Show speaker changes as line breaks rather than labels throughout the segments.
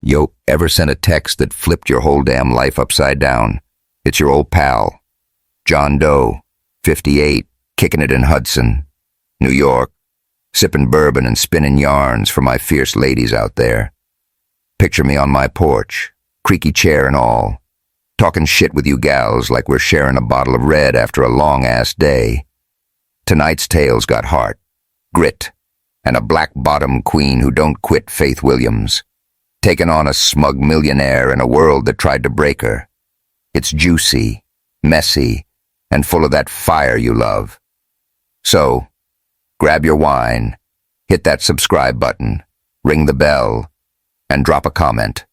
Yo, ever sent a text that flipped your whole damn life upside down? It's your old pal, John Doe, 58, kicking it in Hudson, New York, sipping bourbon and spinning yarns for my fierce ladies out there. Picture me on my porch, creaky chair and all, talking shit with you gals like we're sharing a bottle of red after a long-ass day. Tonight's tale's got heart, grit, and a black-bottom queen who don't quit, Faith Williams, taking on a smug millionaire in a world that tried to break her. It's juicy, messy, and full of that fire you love. So, grab your wine, hit that subscribe button, ring the bell, and drop a comment.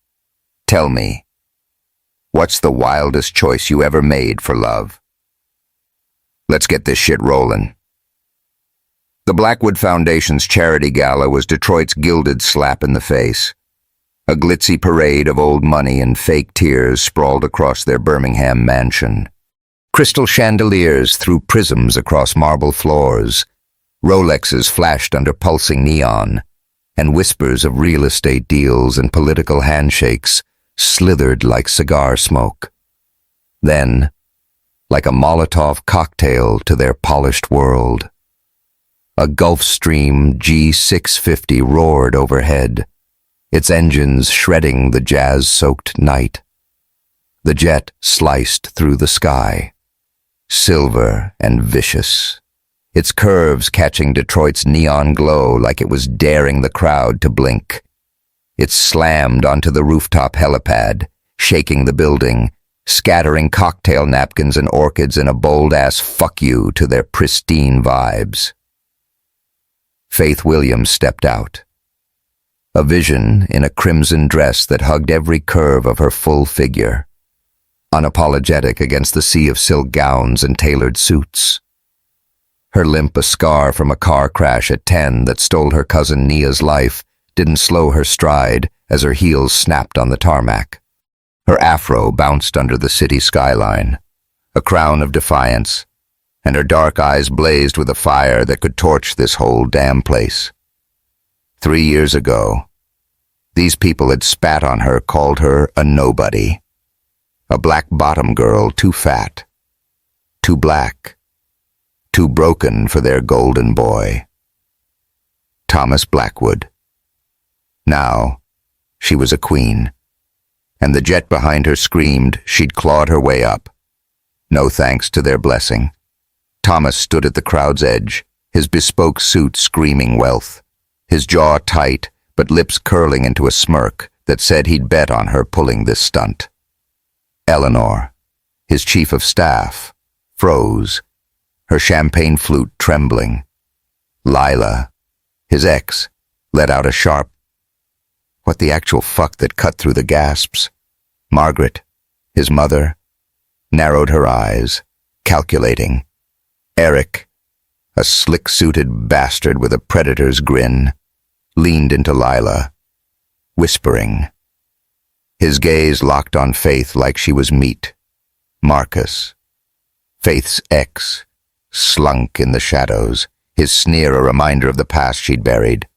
Tell me, what's the wildest choice you ever made for love? Let's get this shit rolling. The Blackwood Foundation's charity gala was Detroit's gilded slap in the face. A glitzy parade of old money and fake tears sprawled across their Birmingham mansion. Crystal chandeliers threw prisms across marble floors. Rolexes flashed under pulsing neon, and whispers of real estate deals and political handshakes slithered like cigar smoke. Then, like a Molotov cocktail to their polished world, a Gulfstream G650 roared overhead, its engines shredding the jazz-soaked night. The jet sliced through the sky, silver and vicious, its curves catching Detroit's neon glow like it was daring the crowd to blink. It slammed onto the rooftop helipad, shaking the building, scattering cocktail napkins and orchids in a bold-ass fuck you to their pristine vibes. Faith Williams stepped out, a vision in a crimson dress that hugged every curve of her full figure, unapologetic against the sea of silk gowns and tailored suits. Her limp, a scar from a car crash at 10 that stole her cousin Nia's life, didn't slow her stride as her heels snapped on the tarmac. Her afro bounced under the city skyline, a crown of defiance, and her dark eyes blazed with a fire that could torch this whole damn place. 3 years ago, these people had spat on her, called her a nobody, a black-bottom girl too fat, too black, too broken for their golden boy. Thomas Blackwood. Now, she was a queen, and the jet behind her screamed she'd clawed her way up. No thanks to their blessing. Thomas stood at the crowd's edge, his bespoke suit screaming wealth, his jaw tight but lips curling into a smirk that said he'd bet on her pulling this stunt. Eleanor, his chief of staff, froze, her champagne flute trembling. Lila, his ex, let out a sharp, what the actual fuck that cut through the gasps. Margaret, his mother, narrowed her eyes, calculating. Eric, a slick-suited bastard with a predator's grin, leaned into Lila, whispering. His gaze locked on Faith like she was meat. Marcus, Faith's ex, slunk in the shadows, his sneer a reminder of the past she'd buried.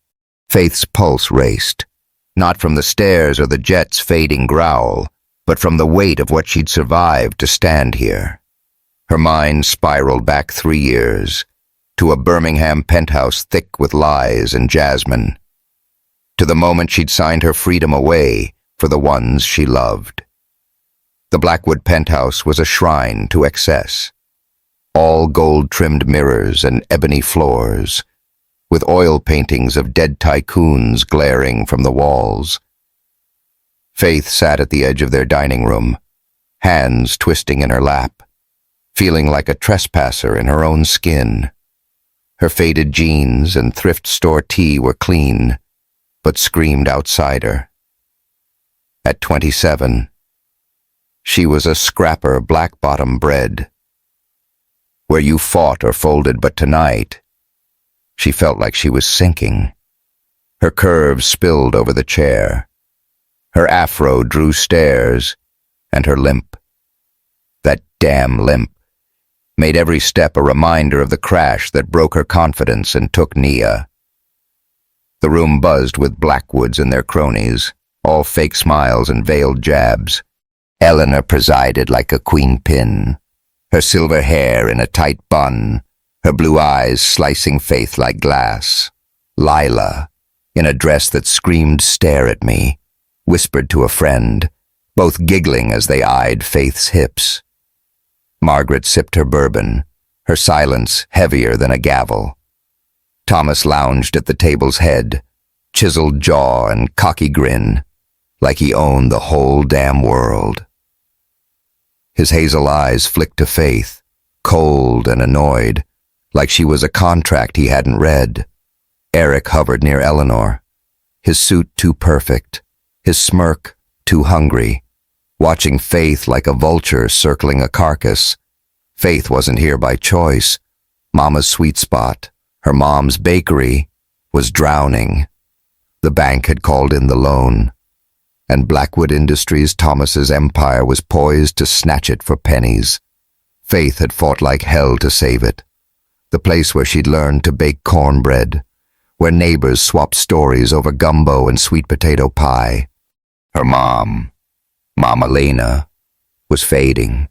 Faith's pulse raced, not from the stairs or the jet's fading growl, but from the weight of what she'd survived to stand here. Her mind spiraled back 3 years, to a Birmingham penthouse thick with lies and jasmine, to the moment she'd signed her freedom away for the ones she loved. The Blackwood penthouse was a shrine to excess, all gold-trimmed mirrors and ebony floors, with oil paintings of dead tycoons glaring from the walls. Faith sat at the edge of their dining room, hands twisting in her lap, feeling like a trespasser in her own skin. Her faded jeans and thrift store tee were clean, but screamed outsider. At 27, she was a scrapper black-bottom bred, where you fought or folded, but tonight, she felt like she was sinking. Her curves spilled over the chair. Her afro drew stares, and her limp, that damn limp, made every step a reminder of the crash that broke her confidence and took Nia. The room buzzed with Blackwoods and their cronies, all fake smiles and veiled jabs. Eleanor presided like a queen pin, her silver hair in a tight bun, her blue eyes slicing Faith like glass. Lila, in a dress that screamed "Stare at me," whispered to a friend, both giggling as they eyed Faith's hips. Margaret sipped her bourbon, her silence heavier than a gavel. Thomas lounged at the table's head, chiseled jaw and cocky grin, like he owned the whole damn world. His hazel eyes flicked to Faith, cold and annoyed, like she was a contract he hadn't read. Eric hovered near Eleanor, his suit too perfect, his smirk too hungry, watching Faith like a vulture circling a carcass. Faith wasn't here by choice. Mama's sweet spot, her mom's bakery, was drowning. The bank had called in the loan, and Blackwood Industries, Thomas's empire, was poised to snatch it for pennies. Faith had fought like hell to save it, the place where she'd learned to bake cornbread, where neighbors swapped stories over gumbo and sweet potato pie. Her mom, Mama Lena, was fading,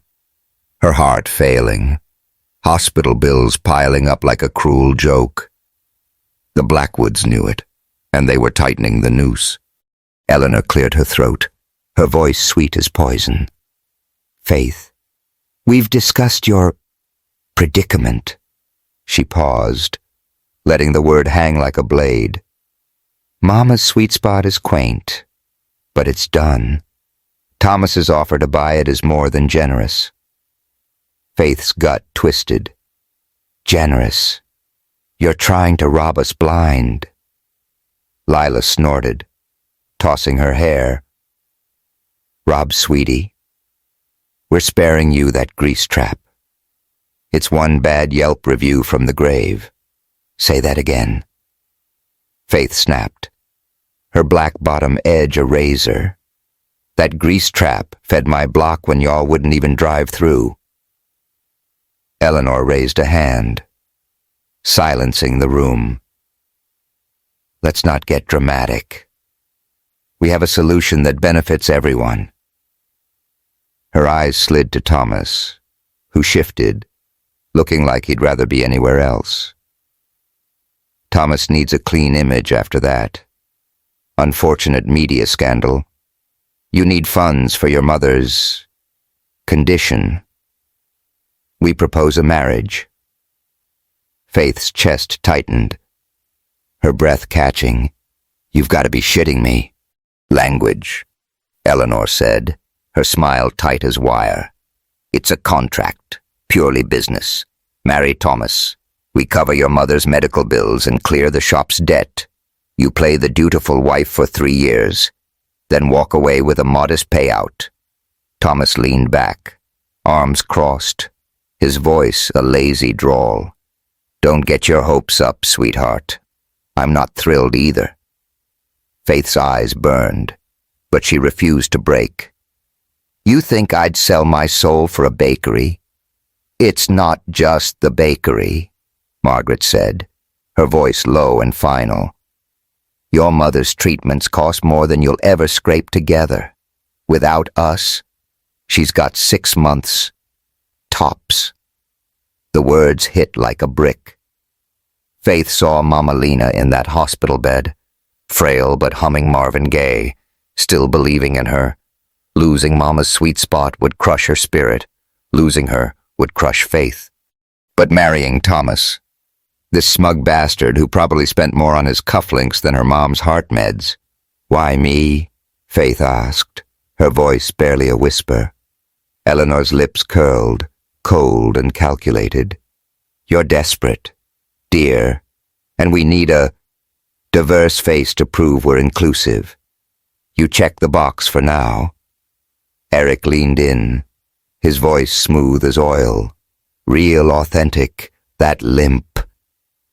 her heart failing, hospital bills piling up like a cruel joke. The Blackwoods knew it, and they were tightening the noose. Eleanor cleared her throat, her voice sweet as poison. "Faith, we've discussed your predicament." She paused, letting the word hang like a blade. "Mama's sweet spot is quaint, but it's done. Thomas's offer to buy it is more than generous." Faith's gut twisted. "Generous? You're trying to rob us blind." Lila snorted, tossing her hair. "Rob, sweetie, we're sparing you that grease trap. It's one bad Yelp review from the grave. Say that again." Faith snapped, her black bottom edge a razor. "That grease trap fed my block when y'all wouldn't even drive through." Eleanor raised a hand, silencing the room. "Let's not get dramatic. We have a solution that benefits everyone." Her eyes slid to Thomas, who shifted, looking like he'd rather be anywhere else. "Thomas needs a clean image after that unfortunate media scandal. You need funds for your mother's condition. We propose a marriage." Faith's chest tightened, her breath catching. "You've got to be shitting me." "Language," Eleanor said, her smile tight as wire. "It's a contract, purely business. Marry Thomas. We cover your mother's medical bills and clear the shop's debt. You play the dutiful wife for 3 years, then walk away with a modest payout." Thomas leaned back, arms crossed, his voice a lazy drawl. "Don't get your hopes up, sweetheart. I'm not thrilled either." Faith's eyes burned, but she refused to break. "You think I'd sell my soul for a bakery?" "It's not just the bakery," Margaret said, her voice low and final. "Your mother's treatments cost more than you'll ever scrape together. Without us, she's got 6 months, tops." The words hit like a brick. Faith saw Mama Lena in that hospital bed, frail but humming Marvin Gaye, still believing in her. Losing Mama's sweet spot would crush her spirit. Losing her would crush Faith. But marrying Thomas, this smug bastard who probably spent more on his cufflinks than her mom's heart meds. "Why me?" Faith asked, her voice barely a whisper. Eleanor's lips curled, cold and calculated. "You're desperate, dear, and we need a diverse face to prove we're inclusive. You check the box for now." Eric leaned in, his voice smooth as oil. Real authentic, that limp.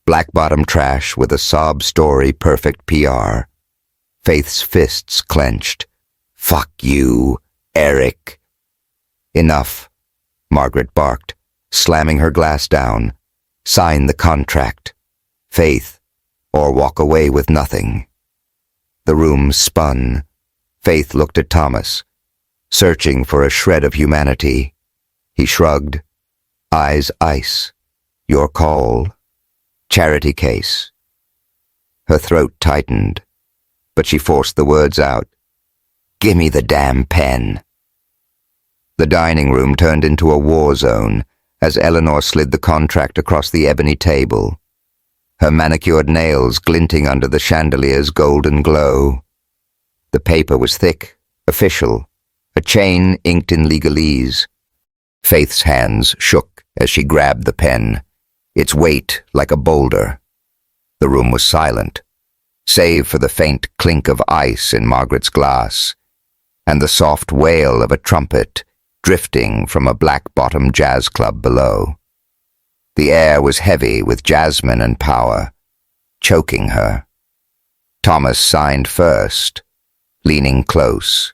Black-bottom trash with a sob story, perfect PR. Faith's fists clenched. "Fuck you, Eric." "Enough," Margaret barked, slamming her glass down. "Sign the contract. Faith, or walk away with nothing." The room spun, Faith looked at Thomas, searching for a shred of humanity. He shrugged. Eyes ice. Your call. Charity case. Her throat tightened, but she forced the words out. Gimme the damn pen. The dining room turned into a war zone as Eleanor slid the contract across the ebony table, her manicured nails glinting under the chandelier's golden glow. The paper was thick, official, a chain inked in legalese. Faith's hands shook as she grabbed the pen, its weight like a boulder. The room was silent, save for the faint clink of ice in Margaret's glass, and the soft wail of a trumpet drifting from a black-bottom jazz club below. The air was heavy with jasmine and power, choking her. Thomas signed first, leaning close,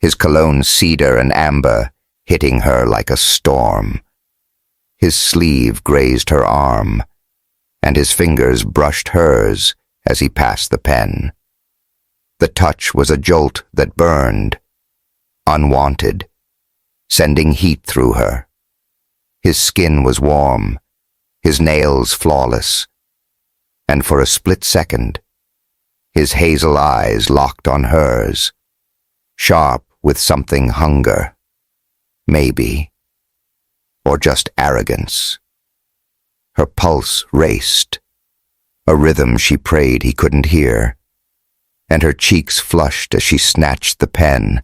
his cologne cedar and amber hitting her like a storm. His sleeve grazed her arm, and his fingers brushed hers as he passed the pen. The touch was a jolt that burned, unwanted, sending heat through her. His skin was warm, his nails flawless, and for a split second, his hazel eyes locked on hers, sharp with something hunger, maybe, or just arrogance. Her pulse raced, a rhythm she prayed he couldn't hear, and her cheeks flushed as she snatched the pen,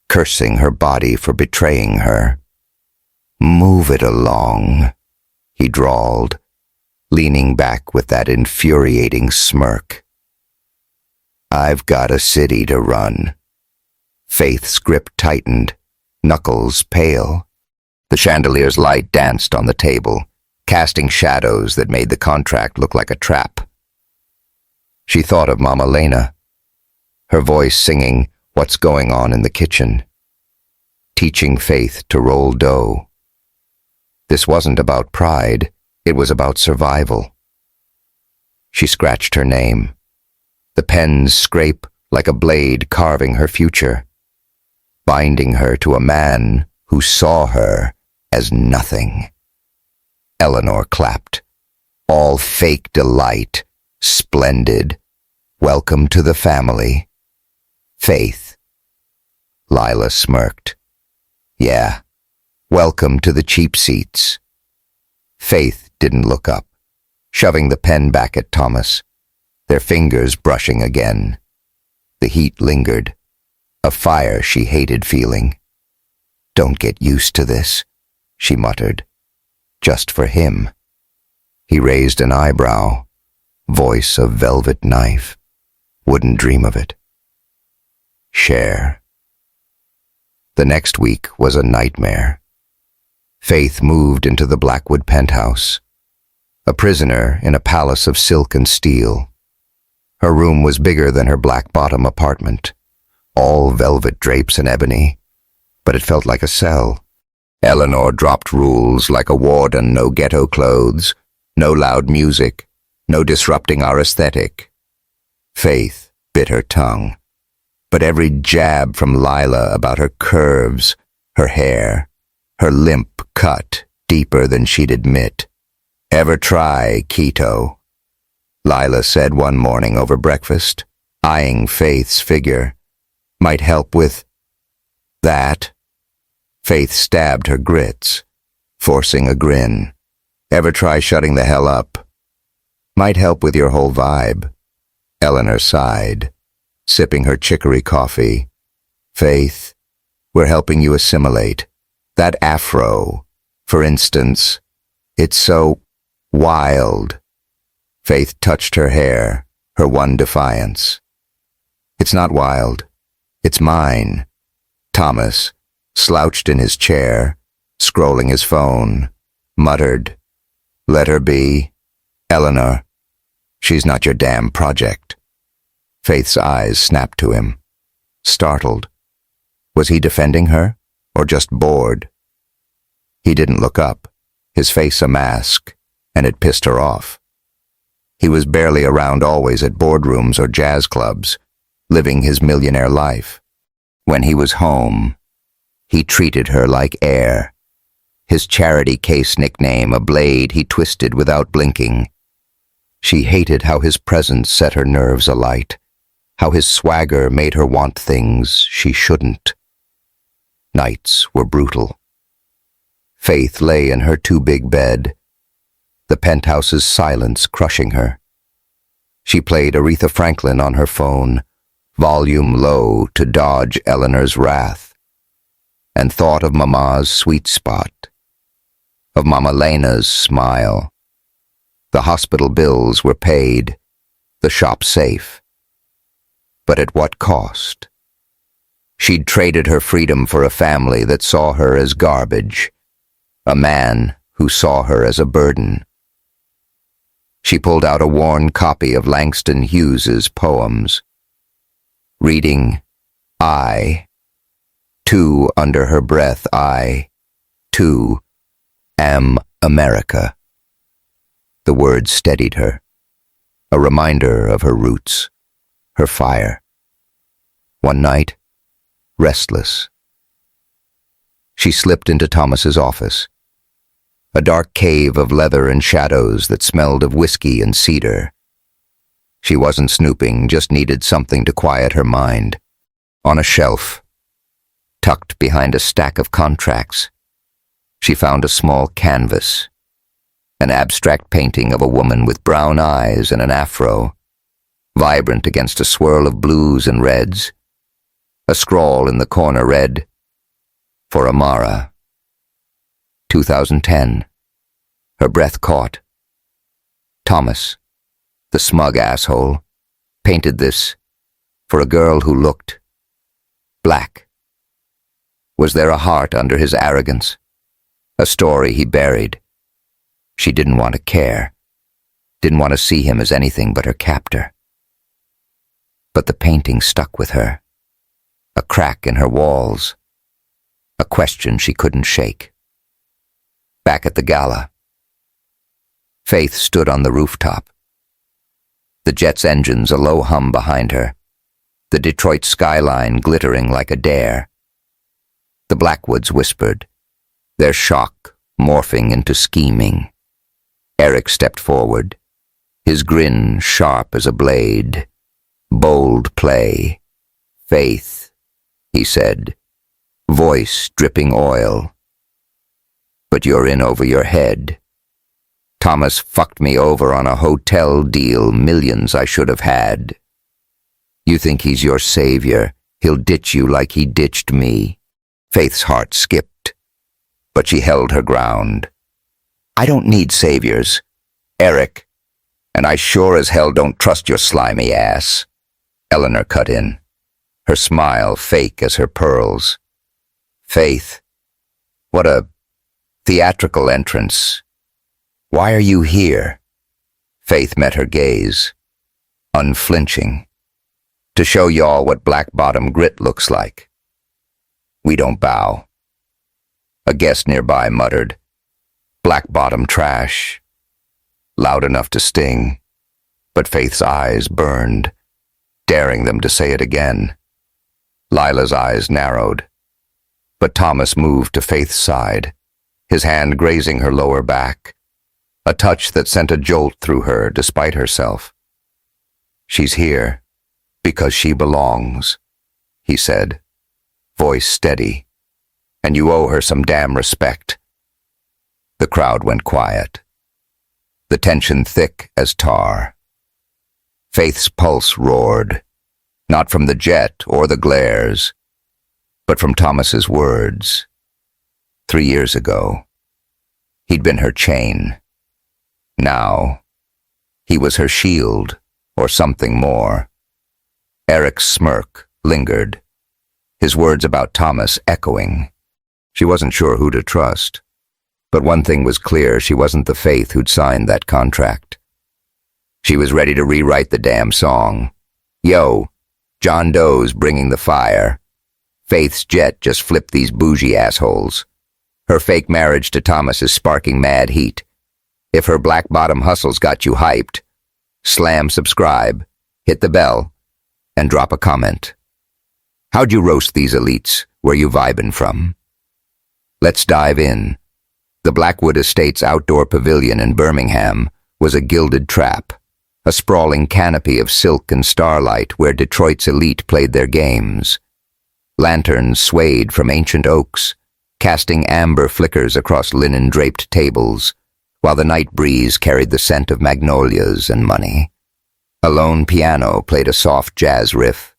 cursing her body for betraying her. Move it along, he drawled, leaning back with that infuriating smirk. I've got a city to run. Faith's grip tightened, knuckles pale. The chandelier's light danced on the table, casting shadows that made the contract look like a trap. She thought of Mama Lena, her voice singing What's Going On in the Kitchen, teaching Faith to roll dough. This wasn't about pride, it was about survival. She scratched her name, the pen's scrape like a blade carving her future, binding her to a man who saw her as nothing. Eleanor clapped, all fake delight, splendid. Welcome to the family. Faith. Lila smirked. Yeah, welcome to the cheap seats. Faith didn't look up, shoving the pen back at Thomas, their fingers brushing again. The heat lingered, a fire she hated feeling. Don't get used to this, she muttered. Just for him. He raised an eyebrow, voice a velvet knife. Wouldn't dream of it. Share. The next week was a nightmare. Faith moved into the Blackwood penthouse, a prisoner in a palace of silk and steel. Her room was bigger than her black-bottom apartment, all velvet drapes and ebony, but it felt like a cell. Eleanor dropped rules like a warden: no ghetto clothes, no loud music, no disrupting our aesthetic. Faith bit her tongue, but every jab from Lila about her curves, her hair, her limp cut deeper than she'd admit. Ever try keto? Lila said one morning over breakfast, eyeing Faith's figure. Might help with that. Faith stabbed her grits, forcing a grin. Ever try shutting the hell up? Might help with your whole vibe. Eleanor sighed, sipping her chicory coffee. Faith, we're helping you assimilate. That afro, for instance, it's so wild. Faith touched her hair, her one defiance. It's not wild. It's mine. Thomas, slouched in his chair, scrolling his phone, muttered, Let her be. Eleanor, she's not your damn project. Faith's eyes snapped to him, startled. Was he defending her, or just bored? He didn't look up, his face a mask, and it pissed her off. He was barely around always at boardrooms or jazz clubs, living his millionaire life. When he was home, he treated her like air. His charity case nickname, a blade he twisted without blinking. She hated how his presence set her nerves alight, how his swagger made her want things she shouldn't. Nights were brutal. Faith lay in her too-big bed, the penthouse's silence crushing her. She played Aretha Franklin on her phone, volume low to dodge Eleanor's wrath, and thought of Mama's sweet spot, of Mama Lena's smile. The hospital bills were paid, the shop safe. But at what cost? She'd traded her freedom for a family that saw her as garbage, a man who saw her as a burden. She pulled out a worn copy of Langston Hughes's poems, reading I, too under her breath, I, too, am America. The words steadied her, a reminder of her roots, her fire. One night, restless, she slipped into Thomas's office, a dark cave of leather and shadows that smelled of whiskey and cedar. She wasn't snooping, just needed something to quiet her mind. On a shelf, tucked behind a stack of contracts, she found a small canvas, an abstract painting of a woman with brown eyes and an afro, vibrant against a swirl of blues and reds. A scrawl in the corner read, "For Amara." 2010. Her breath caught. Thomas, the smug asshole, painted this for a girl who looked black. Was there a heart under his arrogance? A story he buried? She didn't want to care, didn't want to see him as anything but her captor. But the painting stuck with her, a crack in her walls, a question she couldn't shake. Back at the gala, Faith stood on the rooftop. The jet's engines a low hum behind her, the Detroit skyline glittering like a dare. The Blackwoods whispered, their shock morphing into scheming. Eric stepped forward, his grin sharp as a blade. Bold play. Faith, he said, voice dripping oil. But you're in over your head. Thomas fucked me over on a hotel deal, millions I should have had. You think he's your savior, he'll ditch you like he ditched me. Faith's heart skipped, but she held her ground. I don't need saviors, Eric, and I sure as hell don't trust your slimy ass. Eleanor cut in, her smile fake as her pearls. Faith, what a theatrical entrance. Why are you here? Faith met her gaze, unflinching. To show y'all what black bottom grit looks like. We don't bow. A guest nearby muttered, black bottom trash. Loud enough to sting, but Faith's eyes burned, daring them to say it again. Lila's eyes narrowed, but Thomas moved to Faith's side, his hand grazing her lower back, a touch that sent a jolt through her despite herself. She's here because she belongs, he said, voice steady, and you owe her some damn respect. The crowd went quiet, the tension thick as tar. Faith's pulse roared, not from the jet or the glares, but from Thomas's words. 3 years ago, he'd been her chain. Now, he was her shield, or something more. Eric's smirk lingered, his words about Thomas echoing. She wasn't sure who to trust, but one thing was clear, she wasn't the Faith who'd signed that contract. She was ready to rewrite the damn song. Yo, John Doe's bringing the fire. Faith's jet just flipped these bougie assholes. Her fake marriage to Thomas is sparking mad heat. If her black bottom hustles got you hyped, slam subscribe, hit the bell, and drop a comment. How'd you roast these elites? Where you vibin' from? Let's dive in. The Blackwood Estates outdoor pavilion in Birmingham was a gilded trap, a sprawling canopy of silk and starlight where Detroit's elite played their games. Lanterns swayed from ancient oaks, casting amber flickers across linen-draped tables, while the night breeze carried the scent of magnolias and money. A lone piano played a soft jazz riff,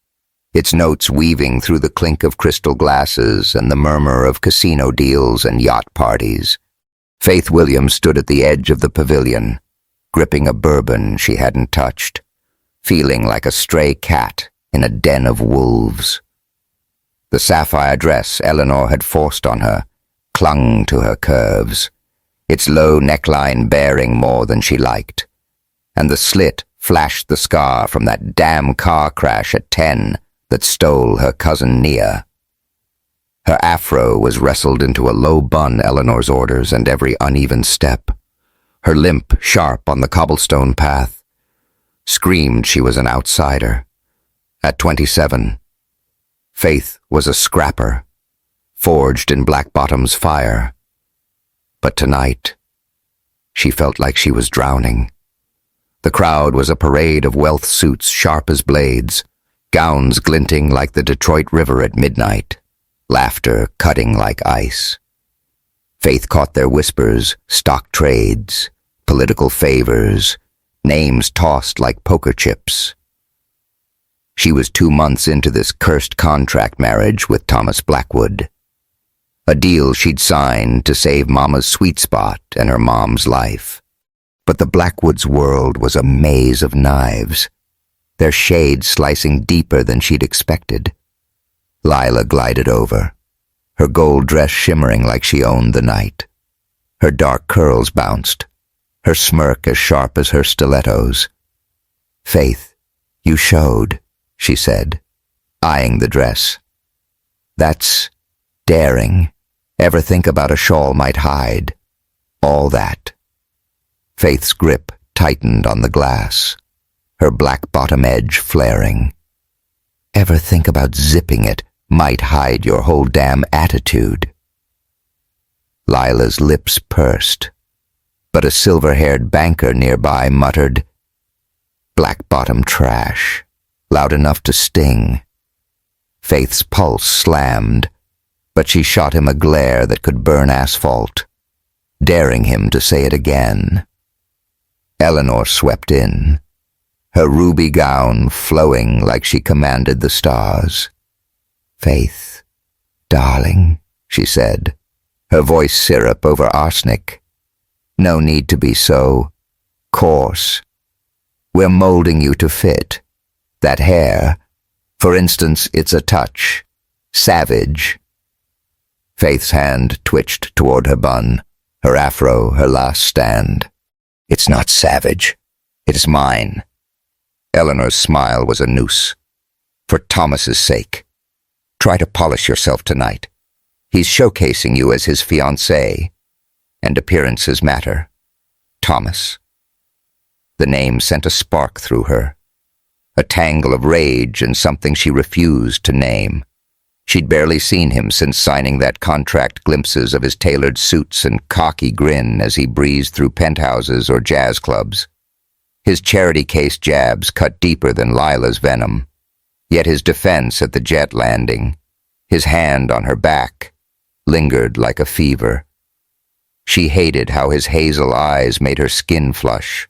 its notes weaving through the clink of crystal glasses and the murmur of casino deals and yacht parties. Faith Williams stood at the edge of the pavilion, gripping a bourbon she hadn't touched, feeling like a stray cat in a den of wolves. The sapphire dress Eleanor had forced on her clung to her curves, its low neckline bearing more than she liked, and the slit flashed the scar from that damn car crash at 10 that stole her cousin Nia. Her afro was wrestled into a low bun Eleanor's orders and every uneven step. Her limp sharp on the cobblestone path screamed she was an outsider. At 27, Faith was a scrapper, forged in Black Bottom's fire. But tonight, she felt like she was drowning. The crowd was a parade of wealth suits sharp as blades, gowns glinting like the Detroit River at midnight, laughter cutting like ice. Faith caught their whispers, stock trades, political favors, names tossed like poker chips. She was 2 months into this cursed contract marriage with Thomas Blackwood, a deal she'd signed to save Mama's sweet spot and her mom's life. But the Blackwoods' world was a maze of knives, their shades slicing deeper than she'd expected. Lila glided over, her gold dress shimmering like she owned the night. Her dark curls bounced, her smirk as sharp as her stilettos. "Faith, you showed," she said, eyeing the dress. "That's daring. Ever think about a shawl might hide? All that." Faith's grip tightened on the glass, her black bottom edge flaring. "Ever think about zipping it might hide your whole damn attitude?" Lila's lips pursed, but a silver-haired banker nearby muttered, "Black bottom trash," loud enough to sting. Faith's pulse slammed, but she shot him a glare that could burn asphalt, daring him to say it again. Eleanor swept in, her ruby gown flowing like she commanded the stars. "Faith, darling," she said, her voice syrup over arsenic. "No need to be so coarse. We're molding you to fit. That hair, for instance, it's a touch. Savage." Faith's hand twitched toward her bun, her afro her last stand. "It's not savage. It is mine." Eleanor's smile was a noose. "For Thomas's sake. Try to polish yourself tonight. He's showcasing you as his fiancée, and appearances matter. Thomas." The name sent a spark through her, a tangle of rage and something she refused to name. She'd barely seen him since signing that contract, glimpses of his tailored suits and cocky grin as he breezed through penthouses or jazz clubs. His charity case jabs cut deeper than Lila's venom, yet his defense at the jet landing, his hand on her back, lingered like a fever. She hated how his hazel eyes made her skin flush,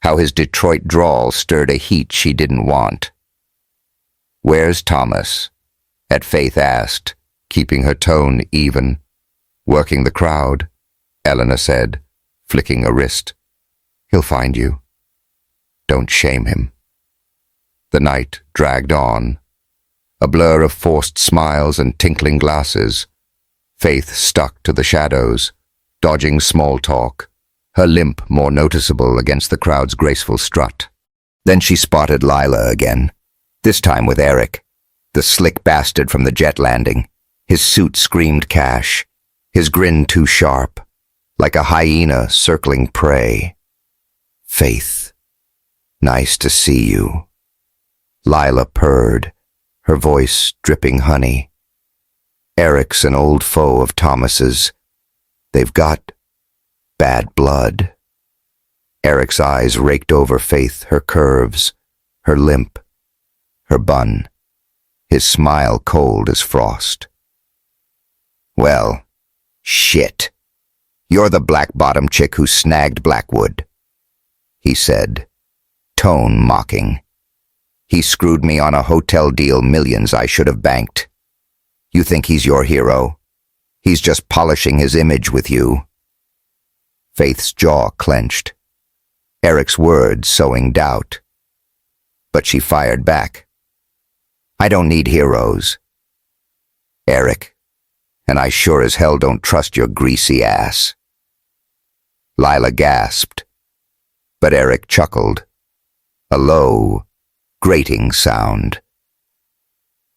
how his Detroit drawl stirred a heat she didn't want. "Where's Thomas?" At Faith asked, keeping her tone even. "Working the crowd," Eleanor said, flicking a wrist. "He'll find you. Don't shame him." The night dragged on, a blur of forced smiles and tinkling glasses. Faith stuck to the shadows, dodging small talk, her limp more noticeable against the crowd's graceful strut. Then she spotted Lila again, this time with Eric, the slick bastard from the jet landing. His suit screamed cash, his grin too sharp, like a hyena circling prey. "Faith, nice to see you." Lila purred, her voice dripping honey. Eric's an old foe of Thomas's. They've got bad blood. Eric's eyes raked over Faith, her curves, her limp, her bun, his smile cold as frost. Well, shit. You're the black-bottom chick who snagged Blackwood, he said, tone mocking. He screwed me on a hotel deal millions I should have banked. You think he's your hero? He's just polishing his image with you. Faith's jaw clenched, Eric's words sowing doubt. But she fired back. I don't need heroes, Eric, and I sure as hell don't trust your greasy ass. Lila gasped, but Eric chuckled, a low, grating sound.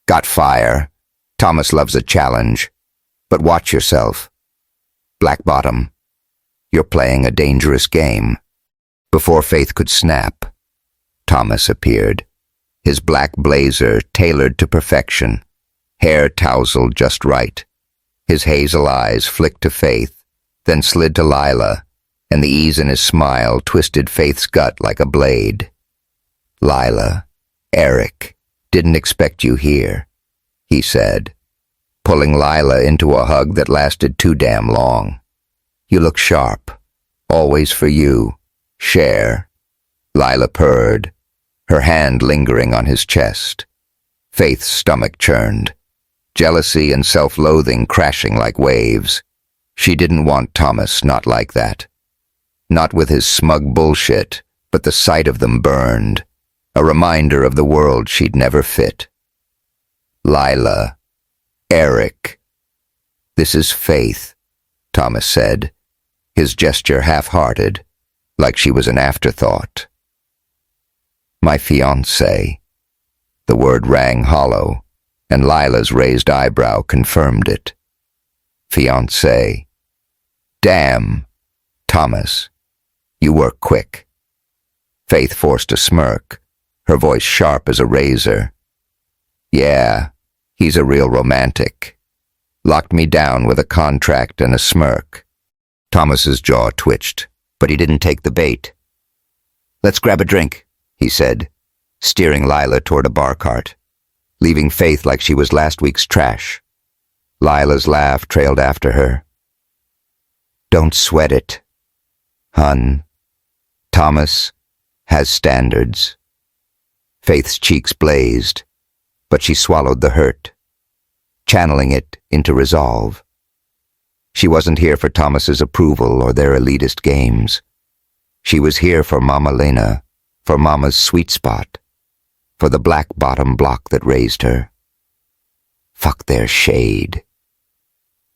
Got fire. Thomas loves a challenge, but watch yourself. Black Bottom, you're playing a dangerous game. Before Faith could snap, Thomas appeared, his black blazer tailored to perfection, hair tousled just right. His hazel eyes flicked to Faith, then slid to Lila, and the ease in his smile twisted Faith's gut like a blade. Lila, Eric, didn't expect you here, he said, pulling Lila into a hug that lasted too damn long. You look sharp. Always for you. Share. Lila purred, her hand lingering on his chest. Faith's stomach churned, jealousy and self-loathing crashing like waves. She didn't want Thomas not like that. Not with his smug bullshit, but the sight of them burned, a reminder of the world she'd never fit. Lila. Eric. This is Faith, Thomas said, his gesture half-hearted, like she was an afterthought. My fiancé. The word rang hollow, and Lila's raised eyebrow confirmed it. Fiancé. Damn, Thomas. You work quick. Faith forced a smirk, her voice sharp as a razor. Yeah, he's a real romantic. Locked me down with a contract and a smirk. Thomas's jaw twitched, but he didn't take the bait. Let's grab a drink, he said, steering Lila toward a bar cart, leaving Faith like she was last week's trash. Lila's laugh trailed after her. Don't sweat it, hun. Thomas has standards. Faith's cheeks blazed, but she swallowed the hurt, channeling it into resolve. She wasn't here for Thomas's approval or their elitist games. She was here for Mama Lena, for Mama's sweet spot, for the black bottom block that raised her. Fuck their shade.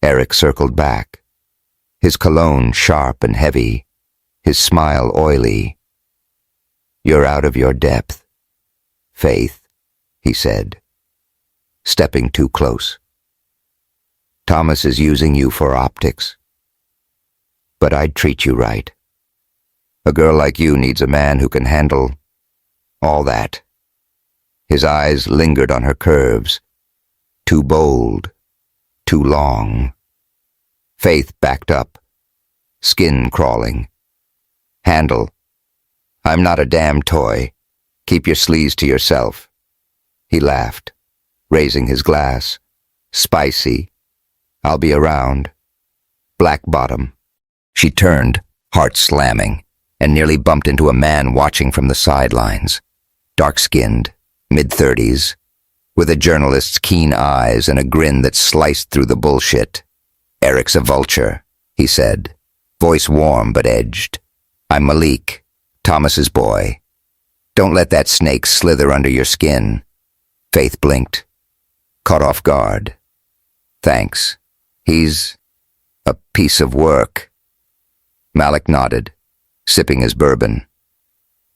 Eric circled back, his cologne sharp and heavy, his smile oily. You're out of your depth, Faith, he said, stepping too close. Thomas is using you for optics. But I'd treat you right. A girl like you needs a man who can handle all that. His eyes lingered on her curves. Too bold, too long. Faith backed up, skin crawling. Handle. I'm not a damn toy. Keep your sleaze to yourself. He laughed, raising his glass. Spicy. I'll be around. Black Bottom. She turned, heart slamming, and nearly bumped into a man watching from the sidelines. Dark-skinned, mid-30s, with a journalist's keen eyes and a grin that sliced through the bullshit. Eric's a vulture, he said, voice warm but edged. I'm Malik, Thomas's boy. Don't let that snake slither under your skin. Faith blinked, caught off guard. Thanks. He's a piece of work. Malik nodded, sipping his bourbon.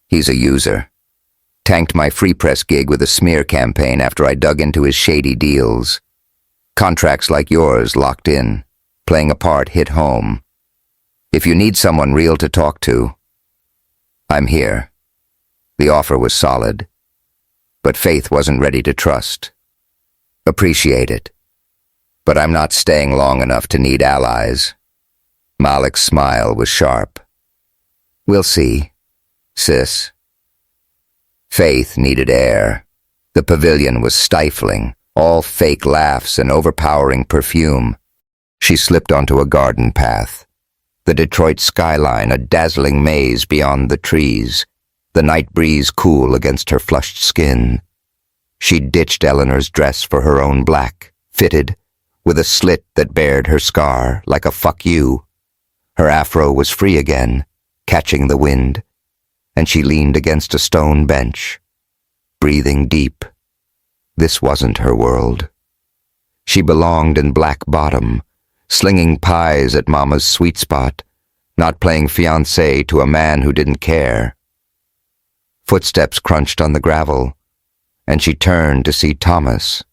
He's a user. Tanked my free press gig with a smear campaign after I dug into his shady deals. Contracts like yours locked in, playing a part hit home. If you need someone real to talk to, I'm here. The offer was solid, but Faith wasn't ready to trust. Appreciate it. But I'm not staying long enough to need allies. Malik's smile was sharp. We'll see, sis. Faith needed air. The pavilion was stifling, all fake laughs and overpowering perfume. She slipped onto a garden path. The Detroit skyline a dazzling maze beyond the trees, the night breeze cool against her flushed skin. She ditched Eleanor's dress for her own black, fitted, with a slit that bared her scar like a fuck you. Her afro was free again, catching the wind, and she leaned against a stone bench, breathing deep. This wasn't her world. She belonged in Black Bottom, slinging pies at Mama's sweet spot, not playing fiancé to a man who didn't care. Footsteps crunched on the gravel, and she turned to see Thomas,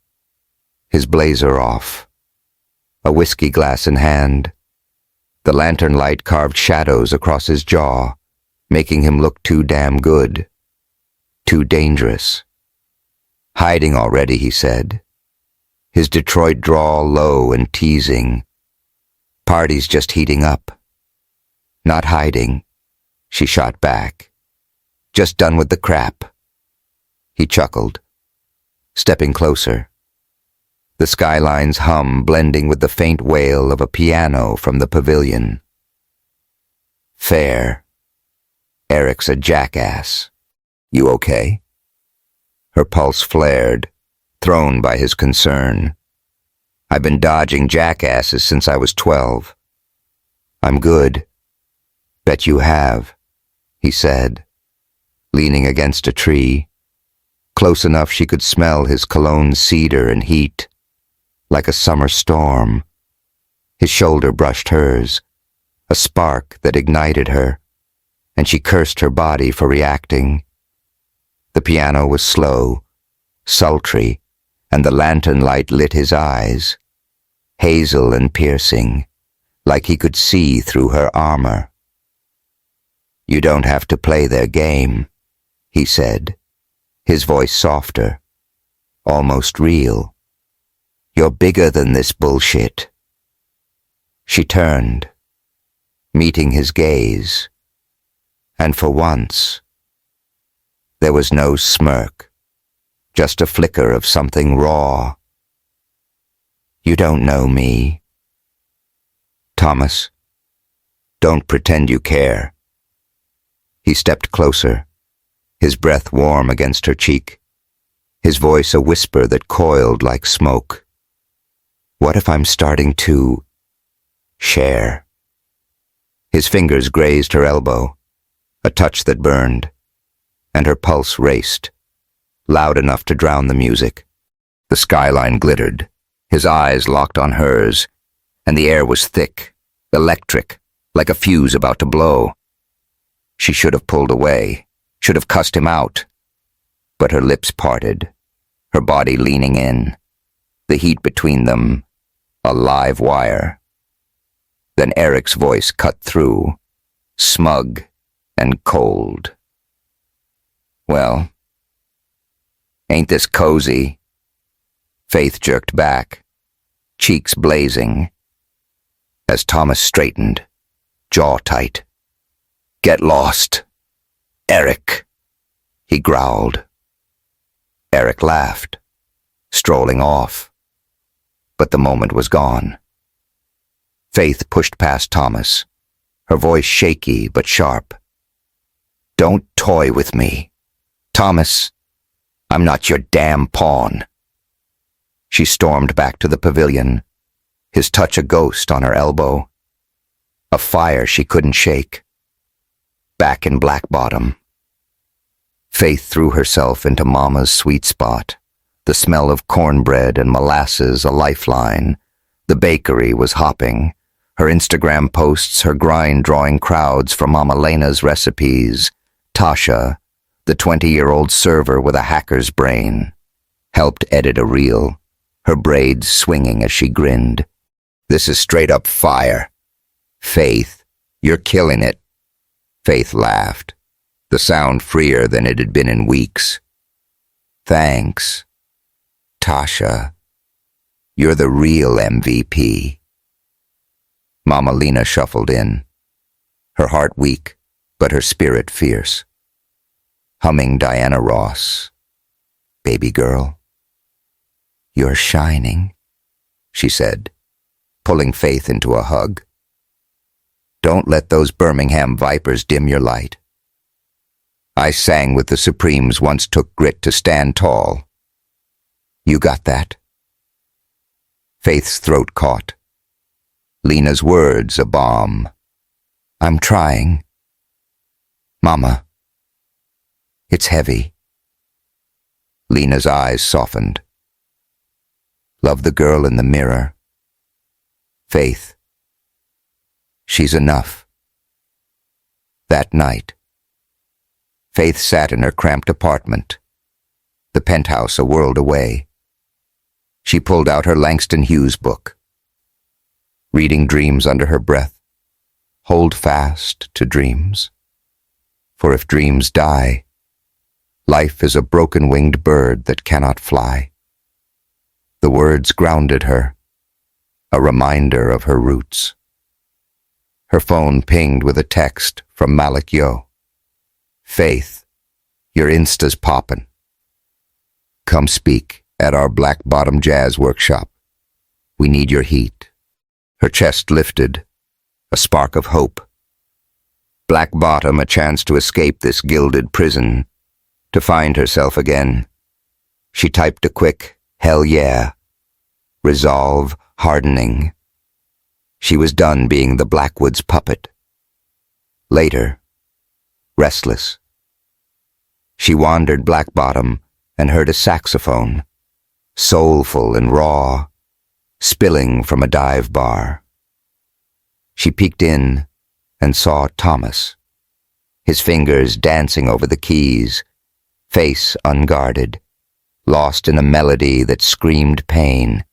his blazer off, a whiskey glass in hand. The lantern light carved shadows across his jaw, making him look too damn good, too dangerous. Hiding already, he said, his Detroit drawl low and teasing. Party's just heating up. Not hiding, she shot back. Just done with the crap. He chuckled, stepping closer. The skyline's hum blending with the faint wail of a piano from the pavilion. Fair. Eric's a jackass. You okay? Her pulse flared, thrown by his concern. I've been dodging jackasses since I was 12. I'm good. Bet you have, he said, leaning against a tree, close enough she could smell his cologne cedar and heat, like a summer storm. His shoulder brushed hers, a spark that ignited her, and she cursed her body for reacting. The piano was slow, sultry, and the lantern light lit his eyes, hazel and piercing, like he could see through her armor. You don't have to play their game, he said, his voice softer, almost real. You're bigger than this bullshit. She turned, meeting his gaze, and for once, there was no smirk, just a flicker of something raw. You don't know me. Thomas, don't pretend you care. He stepped closer, his breath warm against her cheek, his voice a whisper that coiled like smoke. What if I'm starting to share? His fingers grazed her elbow, a touch that burned, and her pulse raced, loud enough to drown the music. The skyline glittered, his eyes locked on hers, and the air was thick, electric, like a fuse about to blow. She should have pulled away, should have cussed him out, but her lips parted, her body leaning in, the heat between them, a live wire. Then Eric's voice cut through, smug and cold. Well, ain't this cozy? Faith jerked back, cheeks blazing, as Thomas straightened, jaw tight. Get lost, Eric, he growled. Eric laughed, strolling off, but the moment was gone. Faith pushed past Thomas, her voice shaky but sharp. Don't toy with me. Thomas, I'm not your damn pawn. She stormed back to the pavilion, his touch a ghost on her elbow, a fire she couldn't shake. Back in Black Bottom. Faith threw herself into Mama's sweet spot, the smell of cornbread and molasses a lifeline. The bakery was hopping, her Instagram posts, her grind drawing crowds for Mama Lena's recipes. Tasha, the 20-year-old server with a hacker's brain, helped edit a reel, her braids swinging as she grinned. This is straight up fire. Faith, you're killing it. Faith laughed, the sound freer than it had been in weeks. Thanks, Tasha. You're the real MVP. Mama Lena shuffled in, her heart weak, but her spirit fierce. Humming Diana Ross. Baby girl. You're shining, she said, pulling Faith into a hug. Don't let those Birmingham vipers dim your light. I sang with the Supremes once took grit to stand tall. You got that? Faith's throat caught. Lena's words a bomb. I'm trying. Mama. It's heavy. Lena's eyes softened. Love the girl in the mirror. Faith. She's enough. That night, Faith sat in her cramped apartment, the penthouse a world away. She pulled out her Langston Hughes book, reading dreams under her breath. Hold fast to dreams, for if dreams die, life is a broken-winged bird that cannot fly. The words grounded her, a reminder of her roots. Her phone pinged with a text from Malik Yo. Faith, your Insta's poppin'. Come speak at our Black Bottom Jazz workshop. We need your heat. Her chest lifted, a spark of hope. Black Bottom, a chance to escape this gilded prison, to find herself again. She typed a quick, hell yeah. Resolve hardening. She was done being the Blackwoods puppet. Later, restless, she wandered Black Bottom and heard a saxophone, soulful and raw, spilling from a dive bar. She peeked in and saw Thomas, his fingers dancing over the keys, face unguarded, lost in a melody that screamed pain.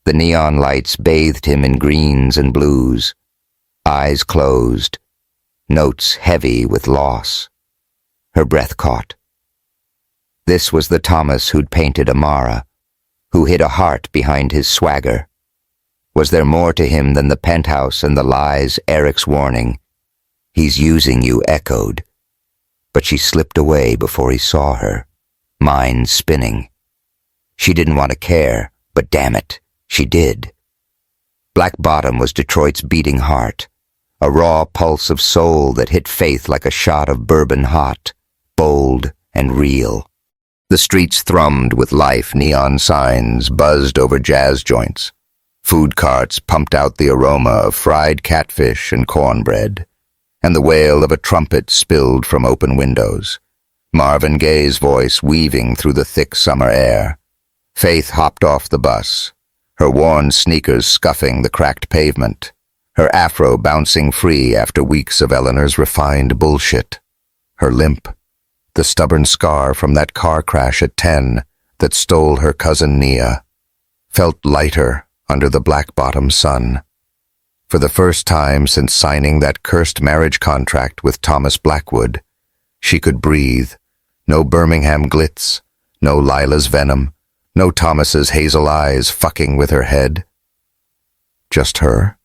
The neon lights bathed him in greens and blues, eyes closed, notes heavy with loss. Her breath caught. This was the Thomas who'd painted Amara, who hid a heart behind his swagger. Was there more to him than the penthouse and the lies Eric's warning? He's using you echoed. But she slipped away before he saw her, mind spinning. She didn't want to care, but damn it, she did. Black Bottom was Detroit's beating heart, a raw pulse of soul that hit Faith like a shot of bourbon hot, bold and real. The streets thrummed with life, neon signs buzzed over jazz joints. Food carts pumped out the aroma of fried catfish and cornbread, and the wail of a trumpet spilled from open windows, Marvin Gaye's voice weaving through the thick summer air. Faith hopped off the bus, her worn sneakers scuffing the cracked pavement, her afro bouncing free after weeks of Eleanor's refined bullshit. Her limp, the stubborn scar from that car crash at 10 that stole her cousin Nia, felt lighter under the Black Bottom sun. For the first time since signing that cursed marriage contract with Thomas Blackwood, she could breathe. No Birmingham glitz, no Lila's venom, no Thomas's hazel eyes fucking with her head. Just her.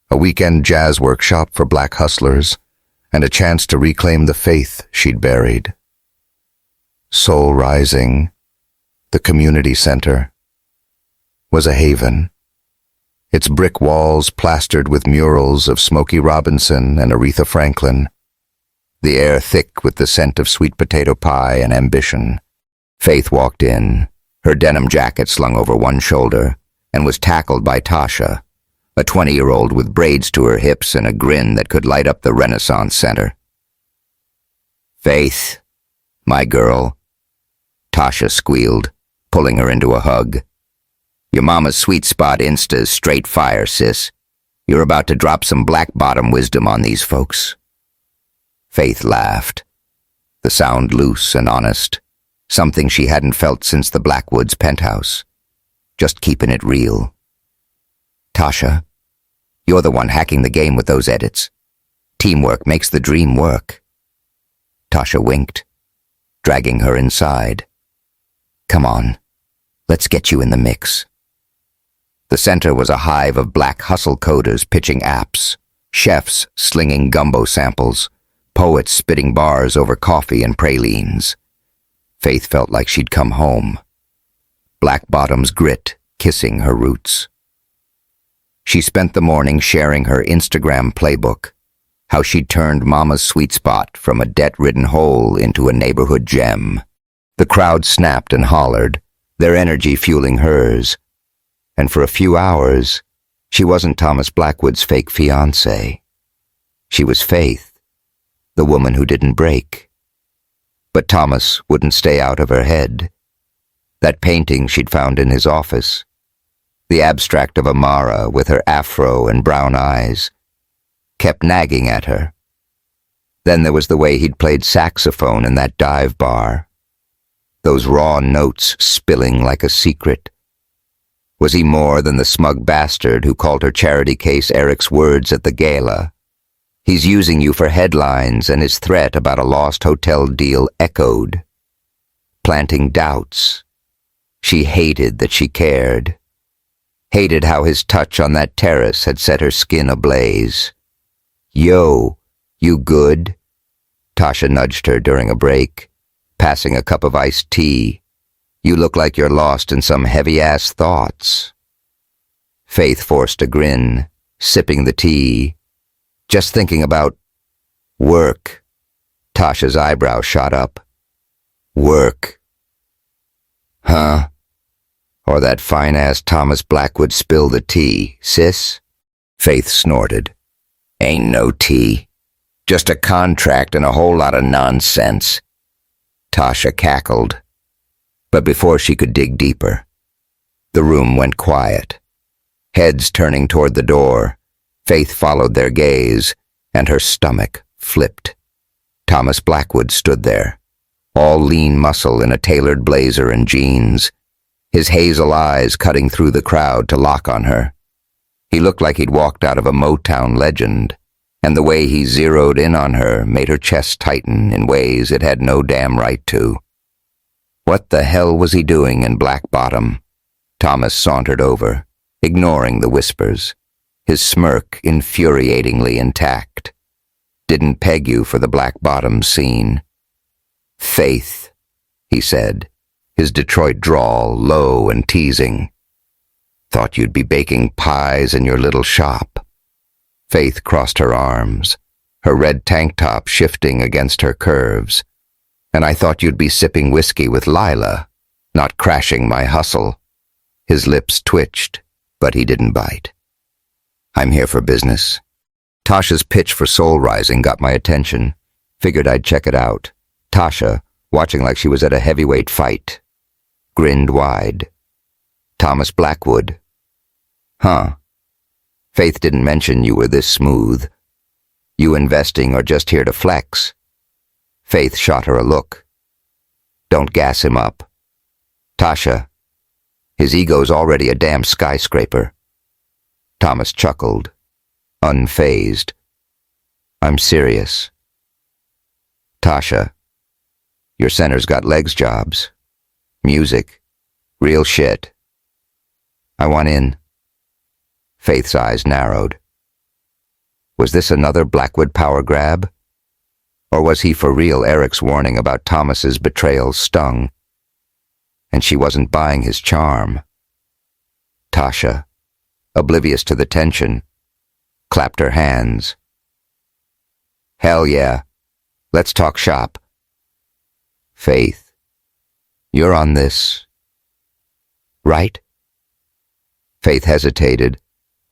A weekend jazz workshop for black hustlers, and a chance to reclaim the faith she'd buried. Soul Rising, the community center, was a haven. Its brick walls plastered with murals of Smokey Robinson and Aretha Franklin, the air thick with the scent of sweet potato pie and ambition. Faith walked in, her denim jacket slung over one shoulder, and was tackled by Tasha, a 20-year-old with braids to her hips and a grin that could light up the Renaissance Center. Faith, my girl, Tasha squealed, pulling her into a hug. Your mama's sweet spot Insta's straight fire, sis. You're about to drop some Black Bottom wisdom on these folks. Faith laughed, the sound loose and honest, something she hadn't felt since the Blackwoods penthouse. Just keeping it real. Tasha, you're the one hacking the game with those edits. Teamwork makes the dream work. Tasha winked, dragging her inside. Come on, let's get you in the mix. The center was a hive of black hustle coders pitching apps, chefs slinging gumbo samples, poets spitting bars over coffee and pralines. Faith felt like she'd come home. Black Bottom's grit kissing her roots. She spent the morning sharing her Instagram playbook, how she'd turned Mama's sweet spot from a debt-ridden hole into a neighborhood gem. The crowd snapped and hollered, their energy fueling hers. And for a few hours, she wasn't Thomas Blackwood's fake fiancé. She was Faith, the woman who didn't break. But Thomas wouldn't stay out of her head. That painting she'd found in his office, the abstract of Amara with her afro and brown eyes, kept nagging at her. Then there was the way he'd played saxophone in that dive bar, those raw notes spilling like a secret. Was he more than the smug bastard who called her charity case Eric's words at the gala? He's using you for headlines, and his threat about a lost hotel deal echoed, planting doubts. She hated that she cared. Hated how his touch on that terrace had set her skin ablaze. "Yo, you good?" Tasha nudged her during a break, passing a cup of iced tea. "You look like you're lost in some heavy-ass thoughts." Faith forced a grin, sipping the tea. "Just thinking about work." Tasha's eyebrow shot up. "Work? Huh? Or that fine-ass Thomas Blackwood spill the tea, sis?" Faith snorted. "Ain't no tea. Just a contract and a whole lot of nonsense." Tasha cackled. But before she could dig deeper, the room went quiet. Heads turning toward the door, Faith followed their gaze, and her stomach flipped. Thomas Blackwood stood there, all lean muscle in a tailored blazer and jeans, his hazel eyes cutting through the crowd to lock on her. He looked like he'd walked out of a Motown legend, and the way he zeroed in on her made her chest tighten in ways it had no damn right to. What the hell was he doing in Black Bottom? Thomas sauntered over, ignoring the whispers, his smirk infuriatingly intact. "Didn't peg you for the Black Bottom scene." "Faith," he said, his Detroit drawl low and teasing. "Thought you'd be baking pies in your little shop." Faith crossed her arms, her red tank top shifting against her curves. "And I thought you'd be sipping whiskey with Lila, not crashing my hustle." His lips twitched, but he didn't bite. "I'm here for business." Tasha's pitch for Soul Rising got my attention. Figured I'd check it out. Tasha, watching like she was at a heavyweight fight, grinned wide. "Thomas Blackwood. Huh. Faith didn't mention you were this smooth. You investing or just here to flex?" Faith shot her a look. "Don't gas him up. Tasha, his ego's already a damn skyscraper." Thomas chuckled, unfazed. "I'm serious. Tasha, your center's got legs jobs. Music. Real shit. I want in." Faith's eyes narrowed. Was this another Blackwood power grab? Or was he for real Eric's warning about Thomas's betrayal stung? And she wasn't buying his charm. Tasha, oblivious to the tension, clapped her hands. "Hell yeah. Let's talk shop." "Faith, you're on this, right?" Faith hesitated,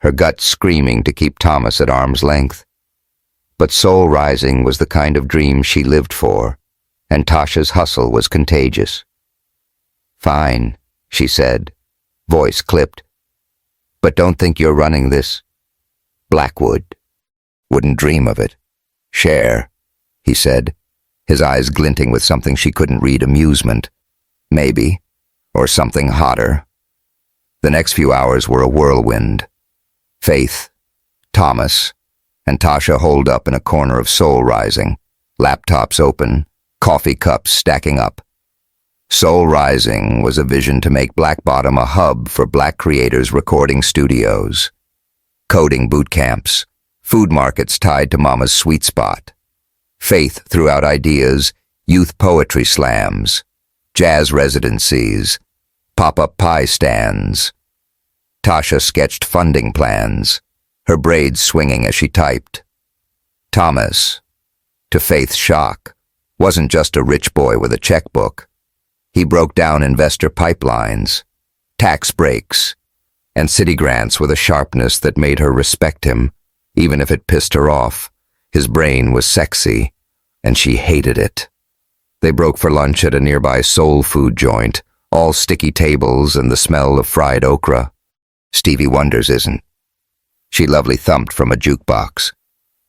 her gut screaming to keep Thomas at arm's length. But Soul Rising was the kind of dream she lived for, and Tasha's hustle was contagious. "Fine," she said, voice clipped. "But don't think you're running this. Blackwood. Wouldn't dream of it." "Share," he said, his eyes glinting with something she couldn't read, amusement. Maybe. Or something hotter. The next few hours were a whirlwind. Faith, Thomas, and Tasha holed up in a corner of Soul Rising, laptops open, coffee cups stacking up. Soul Rising was a vision to make Black Bottom a hub for Black creators' recording studios, coding boot camps, food markets tied to Mama's sweet spot. Faith threw out ideas, youth poetry slams, jazz residencies, pop-up pie stands. Tasha sketched funding plans, her braids swinging as she typed. Thomas, to Faith's shock, wasn't just a rich boy with a checkbook. He broke down investor pipelines, tax breaks, and city grants with a sharpness that made her respect him, even if it pissed her off. His brain was sexy, and she hated it. They broke for lunch at a nearby soul food joint, all sticky tables and the smell of fried okra. Stevie Wonder's isn't. She lovely thumped from a jukebox,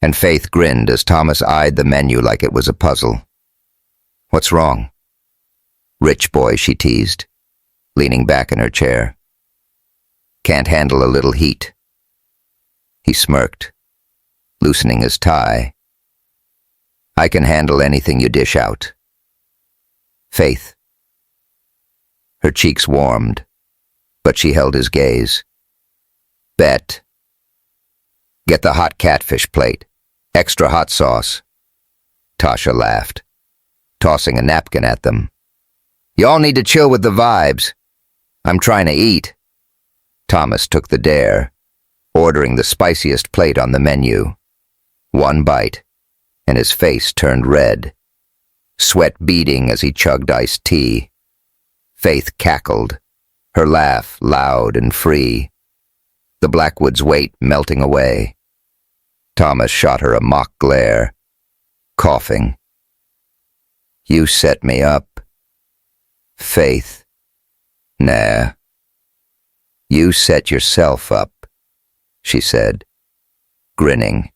and Faith grinned as Thomas eyed the menu like it was a puzzle. "What's wrong?" "Rich boy," she teased, leaning back in her chair. "Can't handle a little heat." He smirked, loosening his tie. "I can handle anything you dish out." "Faith." Her cheeks warmed, but she held his gaze. "Bet. Get the hot catfish plate. Extra hot sauce." Tasha laughed, tossing a napkin at them. "Y'all need to chill with the vibes. I'm trying to eat." Thomas took the dare, ordering the spiciest plate on the menu. One bite, and his face turned red, sweat beading as he chugged iced tea. Faith cackled, her laugh loud and free, the Blackwood's weight melting away. Thomas shot her a mock glare, coughing. "You set me up." "Faith." "Nah. You set yourself up," she said, grinning.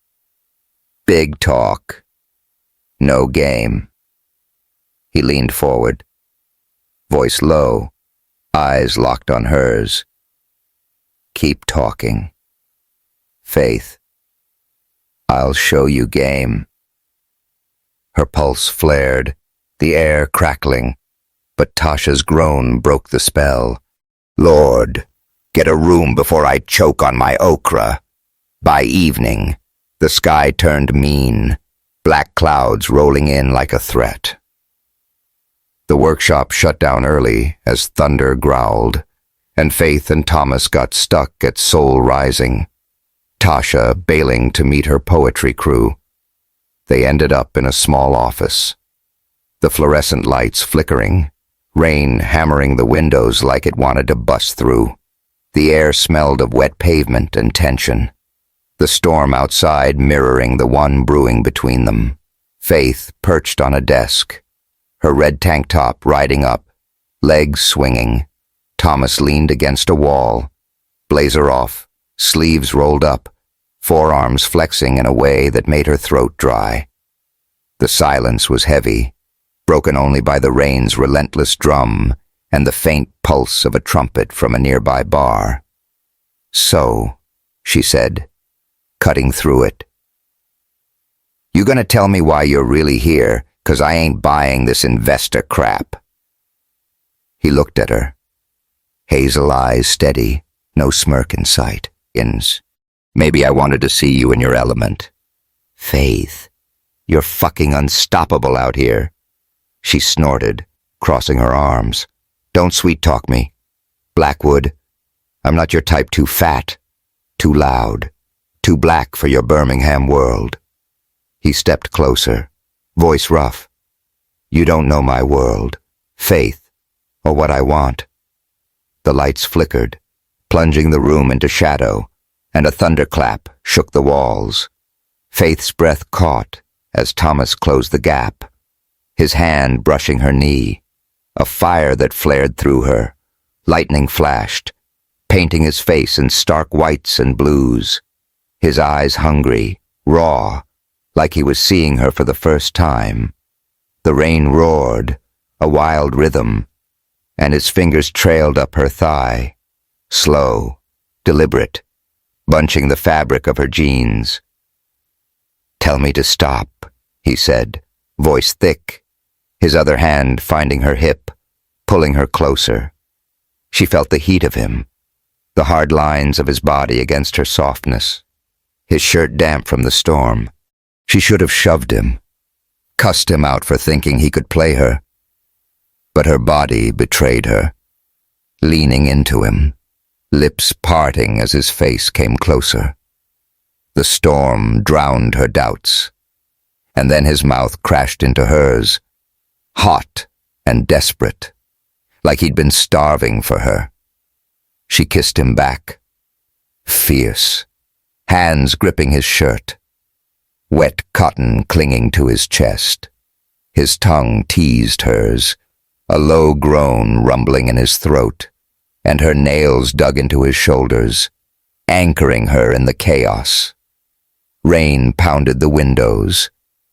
"Big talk. No game." He leaned forward, voice low, eyes locked on hers. "Keep talking. Faith. I'll show you game." Her pulse flared, the air crackling, but Tasha's groan broke the spell. "Lord, get a room before I choke on my okra." By evening, the sky turned mean, black clouds rolling in like a threat. The workshop shut down early as thunder growled, and Faith and Thomas got stuck at Soul Rising, Tasha bailing to meet her poetry crew. They ended up in a small office, the fluorescent lights flickering, rain hammering the windows like it wanted to bust through. The air smelled of wet pavement and tension, the storm outside mirroring the one brewing between them. Faith perched on a desk, her red tank top riding up, legs swinging. Thomas leaned against a wall, blazer off, sleeves rolled up, forearms flexing in a way that made her throat dry. The silence was heavy, broken only by the rain's relentless drum and the faint pulse of a trumpet from a nearby bar. "So," she said, cutting through it. "You gonna tell me why you're really here? 'Cause I ain't buying this investor crap." He looked at her, hazel eyes steady, no smirk in sight. "Maybe I wanted to see you in your element." "Faith, you're fucking unstoppable out here," she snorted, crossing her arms. "Don't sweet-talk me. Blackwood, I'm not your type too fat, too loud, too black for your Birmingham world." He stepped closer, voice rough. "You don't know my world, Faith, or what I want." The lights flickered, plunging the room into shadow, and a thunderclap shook the walls. Faith's breath caught as Thomas closed the gap, his hand brushing her knee, a fire that flared through her. Lightning flashed, painting his face in stark whites and blues, his eyes hungry, raw, like he was seeing her for the first time. The rain roared, a wild rhythm, and his fingers trailed up her thigh, slow, deliberate, bunching the fabric of her jeans. "Tell me to stop," he said, voice thick, his other hand finding her hip, pulling her closer. She felt the heat of him, the hard lines of his body against her softness, his shirt damp from the storm. She should have shoved him, cussed him out for thinking he could play her. But her body betrayed her, leaning into him, lips parting as his face came closer. The storm drowned her doubts, and then his mouth crashed into hers, hot and desperate, like he'd been starving for her. She kissed him back, fierce, hands gripping his shirt, wet cotton clinging to his chest. His tongue teased hers, a low groan rumbling in his throat, and her nails dug into his shoulders, anchoring her in the chaos. Rain pounded the windows,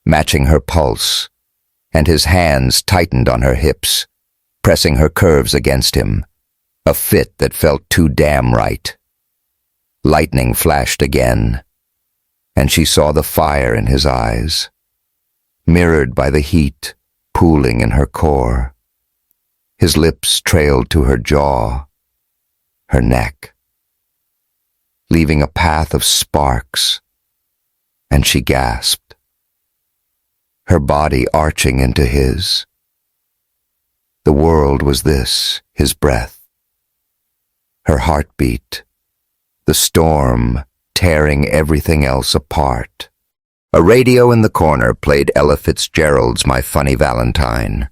matching her pulse, and his hands tightened on her hips, pressing her curves against him, a fit that felt too damn right. Lightning flashed again, and she saw the fire in his eyes, mirrored by the heat pooling in her core. His lips trailed to her jaw, her neck, leaving a path of sparks, and she gasped, her body arching into his. The world was this, his breath, her heartbeat, the storm tearing everything else apart. A radio in the corner played Ella Fitzgerald's My Funny Valentine,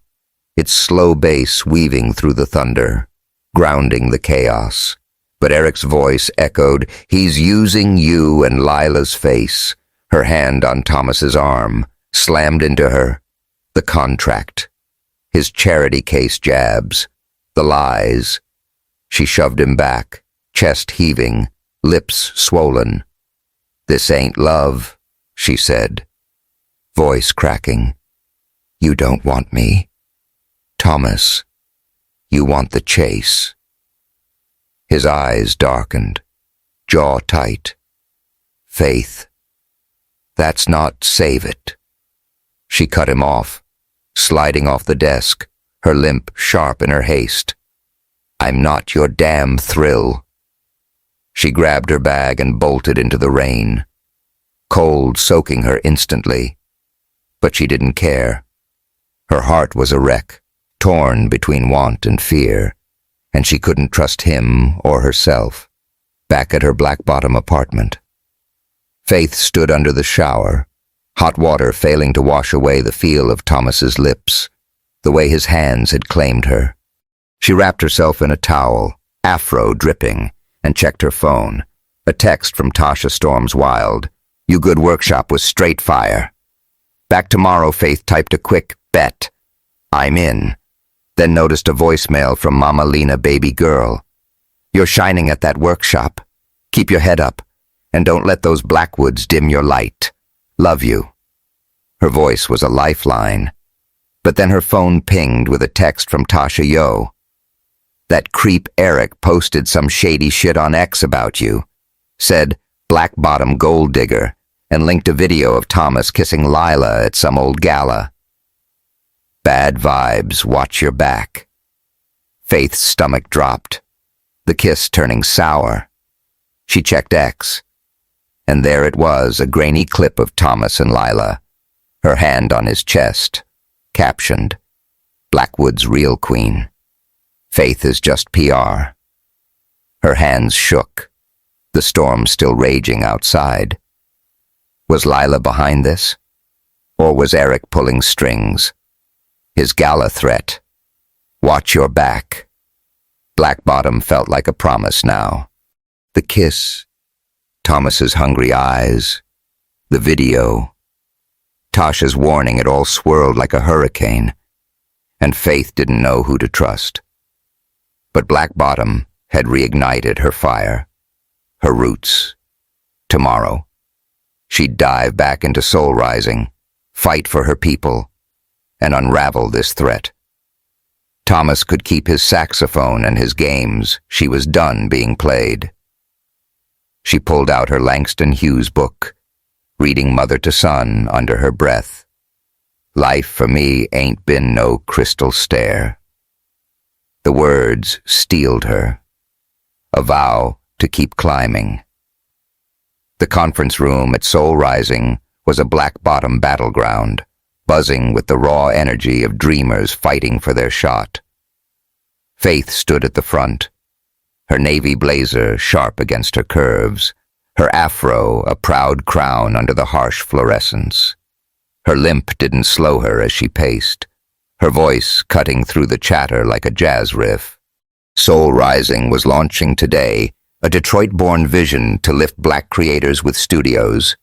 its slow bass weaving through the thunder, grounding the chaos. But Eric's voice echoed, "He's using you," and Lila's face, her hand on Thomas's arm, slammed into her. The contract, his charity case jabs, the lies. She shoved him back, chest heaving, lips swollen. "This ain't love," she said, voice cracking. "You don't want me, Thomas. You want the chase." His eyes darkened, jaw tight. "Faith, that's not save it." She cut him off, sliding off the desk, her limp sharp in her haste. "I'm not your damn thrill." She grabbed her bag and bolted into the rain, cold soaking her instantly. But she didn't care. Her heart was a wreck, torn between want and fear, and she couldn't trust him or herself. Back at her Black Bottom apartment, Faith stood under the shower, hot water failing to wash away the feel of Thomas's lips, the way his hands had claimed her. She wrapped herself in a towel, afro dripping, and checked her phone. A text from Tasha Storms Wild. "You good workshop was straight fire." "Back tomorrow," Faith typed a quick bet. "I'm in." Then noticed a voicemail from Mama Lena baby girl. "You're shining at that workshop. Keep your head up, and don't let those Blackwoods dim your light. Love you." Her voice was a lifeline. But then her phone pinged with a text from Tasha Yo. "That creep Eric posted some shady shit on X about you. Said, Black Bottom gold digger, and linked a video of Thomas kissing Lila at some old gala. Bad vibes, watch your back." Faith's stomach dropped, the kiss turning sour. She checked X, and there it was, a grainy clip of Thomas and Lila, her hand on his chest, captioned, "Blackwood's real queen. Faith is just PR." Her hands shook, the storm still raging outside. Was Lila behind this? Or was Eric pulling strings? His gala threat, "Watch your back." Black Bottom felt like a promise now. The kiss, Thomas's hungry eyes, the video, Tasha's warning, it all swirled like a hurricane, and Faith didn't know who to trust. But Black Bottom had reignited her fire, her roots. Tomorrow, she'd dive back into soul rising, fight for her people, and unravel this threat. Thomas could keep his saxophone and his games. She was done being played. She pulled out her Langston Hughes book, reading Mother to Son under her breath. "Life for me ain't been no crystal stair." The words steeled her. A vow to keep climbing. The conference room at Soul Rising was a black-bottom battleground, buzzing with the raw energy of dreamers fighting for their shot. Faith stood at the front, her navy blazer sharp against her curves, her afro a proud crown under the harsh fluorescence. Her limp didn't slow her as she paced, her voice cutting through the chatter like a jazz riff. Soul Rising was launching today, a Detroit-born vision to lift black creators with studios,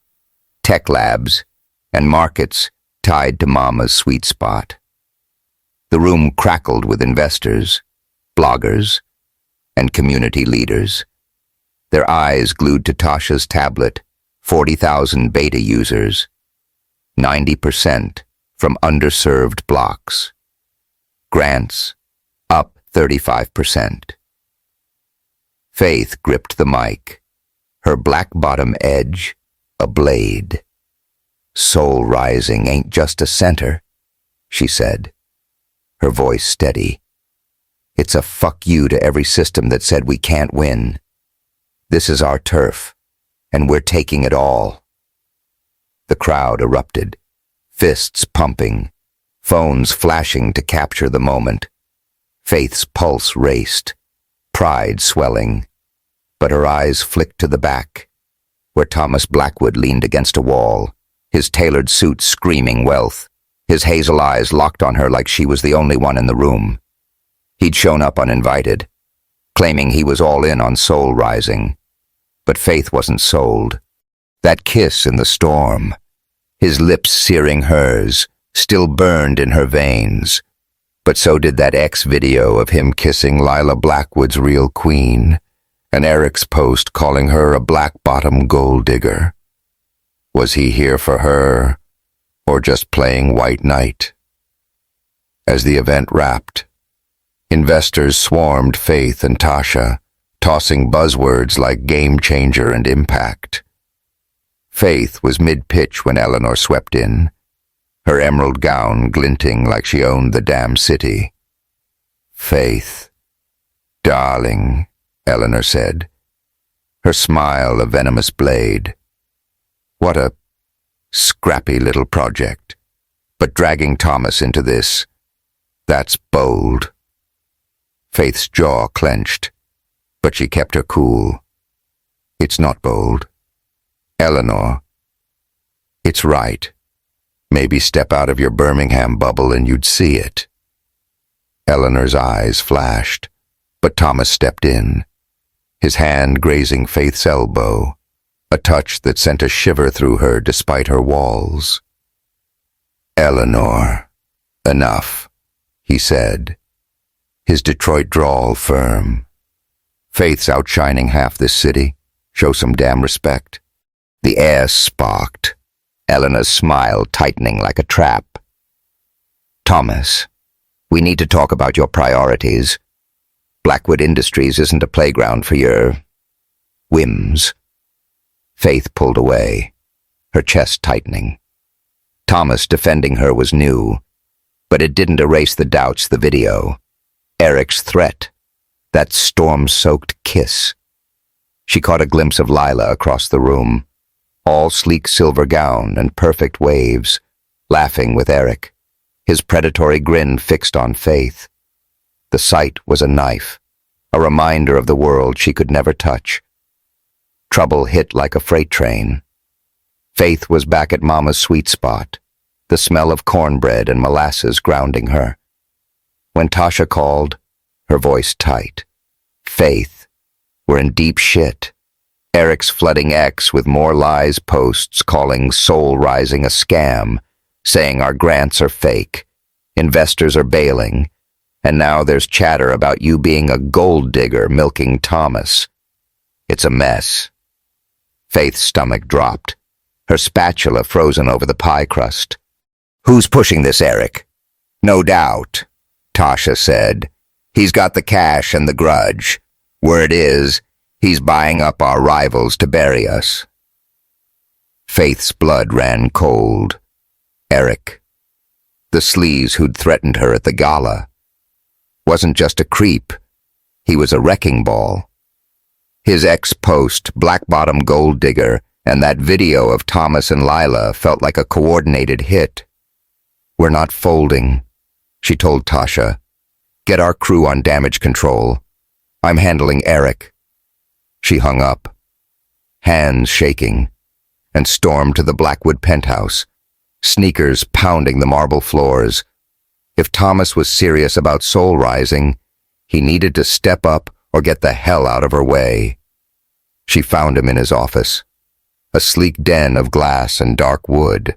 tech labs, and markets tied to Mama's sweet spot. The room crackled with investors, bloggers, and community leaders, their eyes glued to Tasha's tablet, 40,000 beta users, 90% from underserved blocks. Grants up 35%. Faith gripped the mic, her black-bottom edge a blade. Soul Rising ain't just a center, she said, her voice steady. It's a fuck you to every system that said we can't win. This is our turf, and we're taking it all. The crowd erupted, fists pumping, phones flashing to capture the moment. Faith's pulse raced, pride swelling, but her eyes flicked to the back, where Thomas Blackwood leaned against a wall, his tailored suit screaming wealth, his hazel eyes locked on her like she was the only one in the room. He'd shown up uninvited, claiming he was all in on Soul Rising, but Faith wasn't sold. That kiss in the storm, his lips searing hers, still burned in her veins, but so did that X video of him kissing Lila Blackwood's real queen, and Eric's post calling her a black-bottom gold digger. Was he here for her, or just playing white knight? As the event wrapped, investors swarmed Faith and Tasha, tossing buzzwords like game changer and impact. Faith was mid-pitch when Eleanor swept in, her emerald gown glinting like she owned the damn city. Faith, darling, Eleanor said, her smile a venomous blade. What a scrappy little project, but dragging Thomas into this, that's bold. Faith's jaw clenched, but she kept her cool. It's not bold. Eleanor, it's right. Maybe step out of your Birmingham bubble and you'd see it. Eleanor's eyes flashed, but Thomas stepped in, his hand grazing Faith's elbow, a touch that sent a shiver through her despite her walls. Eleanor, enough, he said, his Detroit drawl firm. Faith's outshining half this city. Show some damn respect. The air sparked, Eleanor's smile tightening like a trap. Thomas, we need to talk about your priorities. Blackwood Industries isn't a playground for your whims. Faith pulled away, her chest tightening. Thomas defending her was new, but it didn't erase the doubts the video. Eric's threat, that storm-soaked kiss. She caught a glimpse of Lila across the room, all sleek silver gown and perfect waves, laughing with Eric, his predatory grin fixed on Faith. The sight was a knife, a reminder of the world she could never touch. Trouble hit like a freight train. Faith was back at Mama's sweet spot, the smell of cornbread and molasses grounding her. When Tasha called, her voice tight. Faith, we're in deep shit. Eric's flooding X with more lies posts calling Soul Rising a scam, saying our grants are fake, investors are bailing, and now there's chatter about you being a gold digger milking Thomas. It's a mess. Faith's stomach dropped, her spatula frozen over the pie crust. Who's pushing this, Eric? No doubt, Tasha said. He's got the cash and the grudge. Word is, he's buying up our rivals to bury us. Faith's blood ran cold. Eric. The sleaze who'd threatened her at the gala. wasn't just a creep. He was a wrecking ball. His ex-post, Black Bottom Gold Digger, and that video of Thomas and Lila felt like a coordinated hit. "We're not folding," she told Tasha. "Get our crew on damage control. I'm handling Eric." She hung up, hands shaking, and stormed to the Blackwood penthouse, sneakers pounding the marble floors. If Thomas was serious about soul rising, he needed to step up or get the hell out of her way. She found him in his office, a sleek den of glass and dark wood.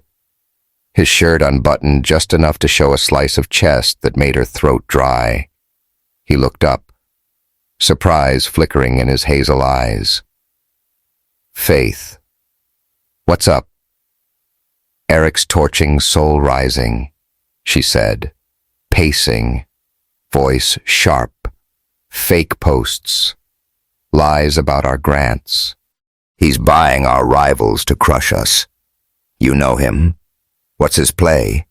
His shirt unbuttoned just enough to show a slice of chest that made her throat dry. He looked up, surprise flickering in his hazel eyes. "Faith. What's up?" "Eric's torching soul rising," she said, pacing, voice sharp. "Fake posts. Lies about our grants. He's buying our rivals to crush us. You know him. What's his play?"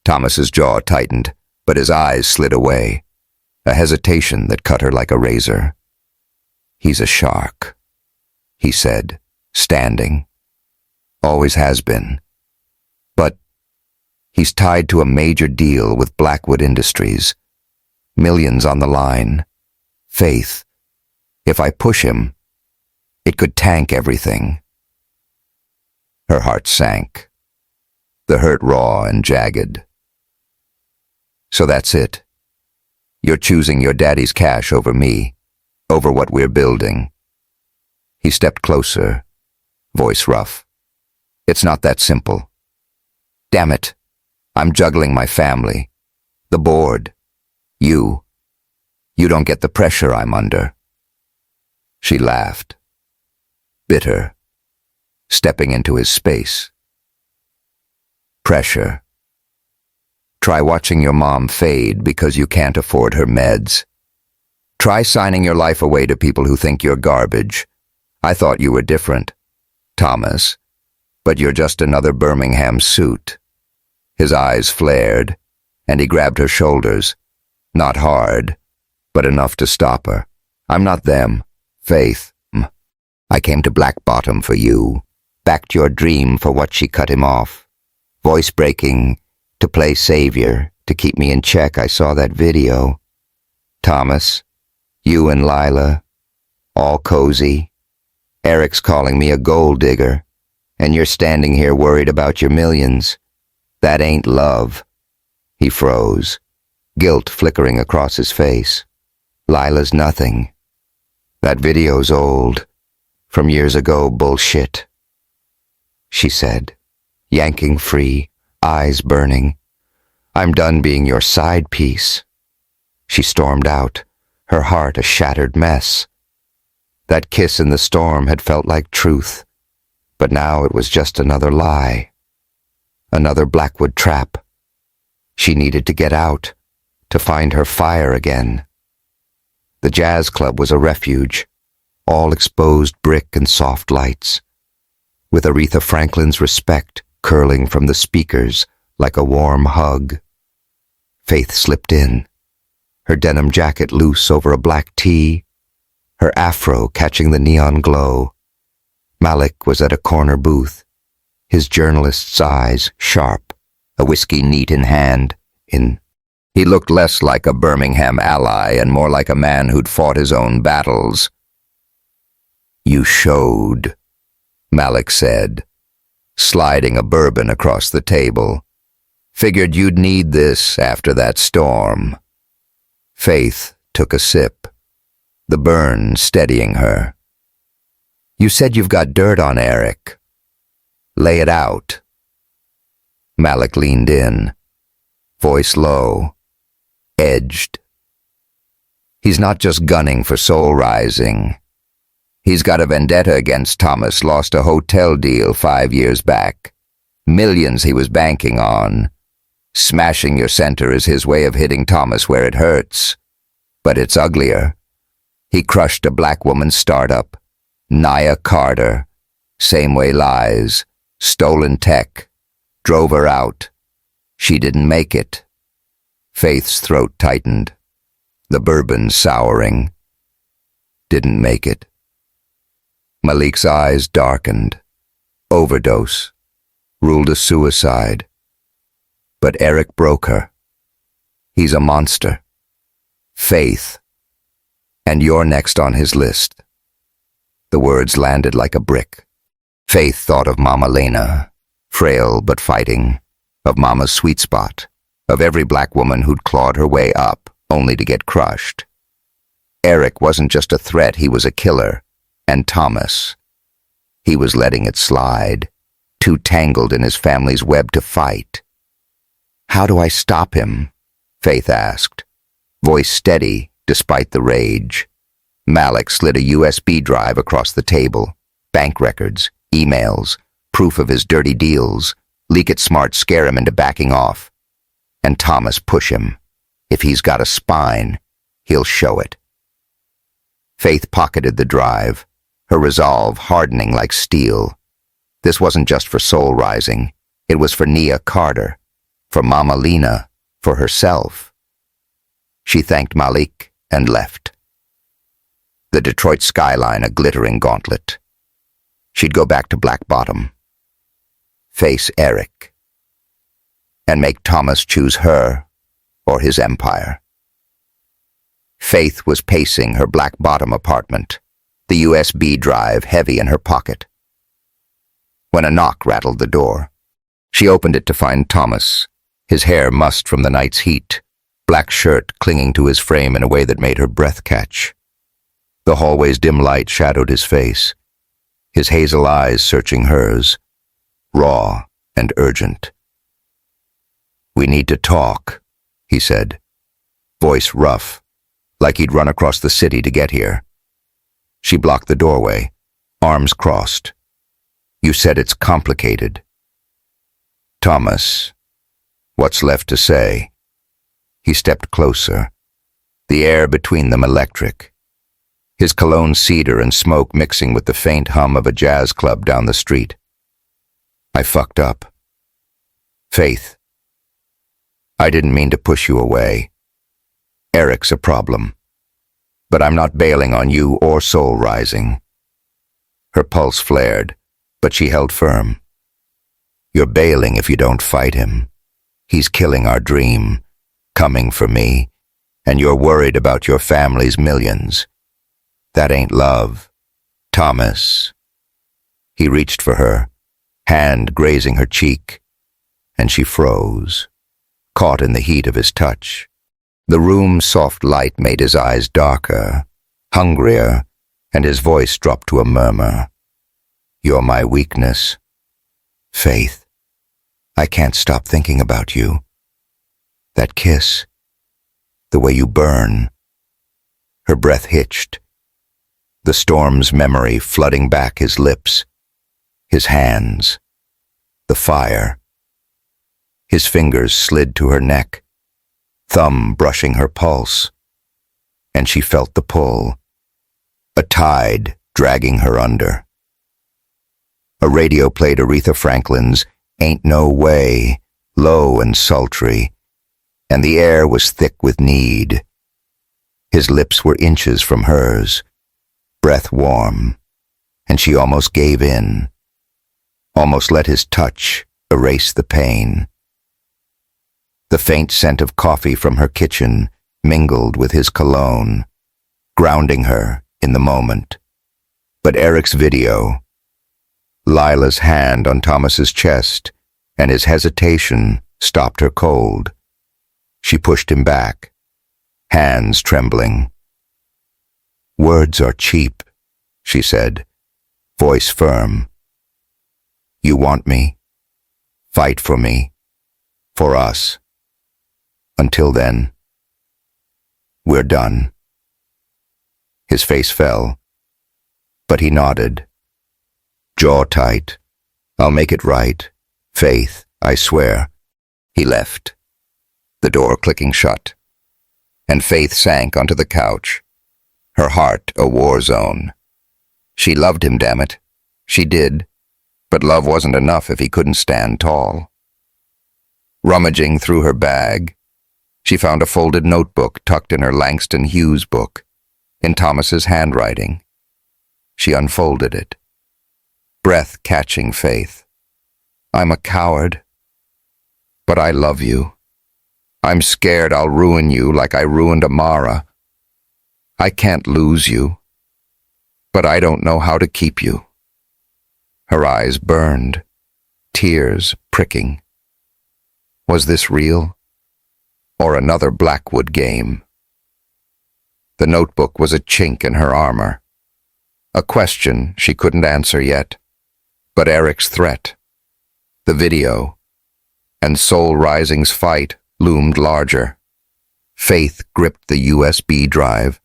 Thomas's jaw tightened, but his eyes slid away, a hesitation that cut her like a razor. "He's a shark," he said, standing. "Always has been. But he's tied to a major deal with Blackwood Industries. Millions on the line. Faith, if I push him, it could tank everything." Her heart sank, the hurt raw and jagged. "So that's it. You're choosing your daddy's cash over me, over what we're building." He stepped closer, voice rough. "It's not that simple. Damn it, I'm juggling my family, the board, you. You don't get the pressure I'm under." She laughed, bitter, stepping into his space. "Pressure. Try watching your mom fade because you can't afford her meds. Try signing your life away to people who think you're garbage. I thought you were different, Thomas, but you're just another Birmingham suit." His eyes flared, and he grabbed her shoulders, not hard, but enough to stop her. "I'm not them, Faith. I came to Black Bottom for you, backed your dream for what she cut him off. Voice breaking, to play savior, to keep me in check. I saw that video. Thomas, you and Lila, all cozy. Eric's calling me a gold digger, and you're standing here worried about your millions. That ain't love." He froze, guilt flickering across his face. "Lila's nothing. That video's old, from years ago bullshit," she said, yanking free, eyes burning. "I'm done being your side piece." She stormed out, her heart a shattered mess. That kiss in the storm had felt like truth, but now it was just another lie. Another Blackwood trap. She needed to get out, to find her fire again. The jazz club was a refuge, all exposed brick and soft lights, with Aretha Franklin's respect curling from the speakers like a warm hug. Faith slipped in, her denim jacket loose over a black tee, her afro catching the neon glow. Malik was at a corner booth, his journalist's eyes sharp, a whiskey neat in hand. He looked less like a Birmingham ally and more like a man who'd fought his own battles. "You showed," Malik said, sliding a bourbon across the table. "Figured you'd need this after that storm." Faith took a sip, the burn steadying her. "You said you've got dirt on Eric. Lay it out." Malik leaned in, voice low, edged. "He's not just gunning for soul rising. He's got a vendetta against Thomas, lost a hotel deal 5 years back. Millions he was banking on. Smashing your center is his way of hitting Thomas where it hurts. But it's uglier. He crushed a black woman's startup, Naya Carter. Same way lies, stolen tech, drove her out. She didn't make it." Faith's throat tightened. The bourbon souring. Didn't make it. Malik's eyes darkened. Overdose. Ruled a suicide. But Eric broke her. He's a monster. Faith. And you're next on his list. The words landed like a brick. Faith thought of Mama Lena, frail but fighting, of Mama's sweet spot, of every black woman who'd clawed her way up, only to get crushed. Eric wasn't just a threat, he was a killer. And Thomas. He was letting it slide, too tangled in his family's web to fight. How do I stop him? Faith asked, voice steady despite the rage. Malik slid a USB drive across the table. Bank records, emails, proof of his dirty deals. Leak it smart, scare him into backing off. And Thomas, push him. If he's got a spine, he'll show it. Faith pocketed the drive, her resolve hardening like steel. This wasn't just for Soul Rising. It was for Nia Carter, for Mama Lena, for herself. She thanked Malik and left. The Detroit skyline a glittering gauntlet. She'd go back to Black Bottom. Face Eric. And make Thomas choose her or his empire. Faith was pacing her Black Bottom apartment, the USB drive heavy in her pocket. When a knock rattled the door, she opened it to find Thomas, his hair mussed from the night's heat, black shirt clinging to his frame in a way that made her breath catch. The hallway's dim light shadowed his face, his hazel eyes searching hers, raw and urgent. "We need to talk," he said, voice rough, like he'd run across the city to get here. She blocked the doorway, arms crossed. "You said it's complicated." "Thomas, what's left to say?" He stepped closer, the air between them electric, his cologne cedar and smoke mixing with the faint hum of a jazz club down the street. "I fucked up. Faith, I didn't mean to push you away. Eric's a problem. But I'm not bailing on you or Soul Rising." Her pulse flared, but she held firm. "You're bailing if you don't fight him. He's killing our dream, coming for me, and you're worried about your family's millions. That ain't love. Thomas." He reached for her, hand grazing her cheek, and she froze, caught in the heat of his touch. The room's soft light made his eyes darker, hungrier, and his voice dropped to a murmur. "You're my weakness. Faith, I can't stop thinking about you. That kiss, the way you burn." Her breath hitched, the storm's memory flooding back his lips, his hands, the fire. His fingers slid to her neck, thumb brushing her pulse, and she felt the pull, a tide dragging her under. A radio played Aretha Franklin's "Ain't No Way," low and sultry, and the air was thick with need. His lips were inches from hers, breath warm, and she almost gave in, almost let his touch erase the pain. The faint scent of coffee from her kitchen mingled with his cologne, grounding her in the moment. But Eric's video, Lila's hand on Thomas's chest, and his hesitation stopped her cold. She pushed him back, hands trembling. "Words are cheap," she said, voice firm. "You want me? Fight for me, for us. Until then, we're done." His face fell, but he nodded. "Jaw tight. I'll make it right. Faith, I swear." He left, the door clicking shut, and Faith sank onto the couch, her heart a war zone. She loved him, damn it. She did, but love wasn't enough if he couldn't stand tall. Rummaging through her bag, She found a folded notebook tucked in her Langston Hughes book, in Thomas's handwriting. She unfolded it. Breath-catching faith. I'm a coward, but I love you. I'm scared I'll ruin you like I ruined Amara. I can't lose you, but I don't know how to keep you. Her eyes burned, tears pricking. Was this real? Or another Blackwood game? The notebook was a chink in her armor. A question she couldn't answer yet, but Eric's threat, the video, and Soul Rising's fight loomed larger. Faith gripped the USB drive,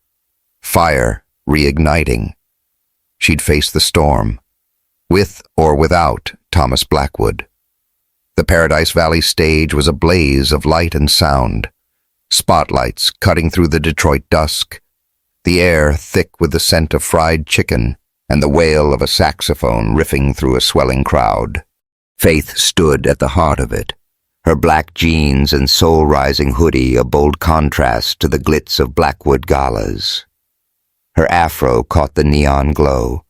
fire reigniting. She'd face the storm, with or without Thomas Blackwood. The Paradise Valley stage was a blaze of light and sound, spotlights cutting through the Detroit dusk, the air thick with the scent of fried chicken and the wail of a saxophone riffing through a swelling crowd. Faith stood at the heart of it, her black jeans and soul-rising hoodie a bold contrast to the glitz of Blackwood galas. Her afro caught the neon glow,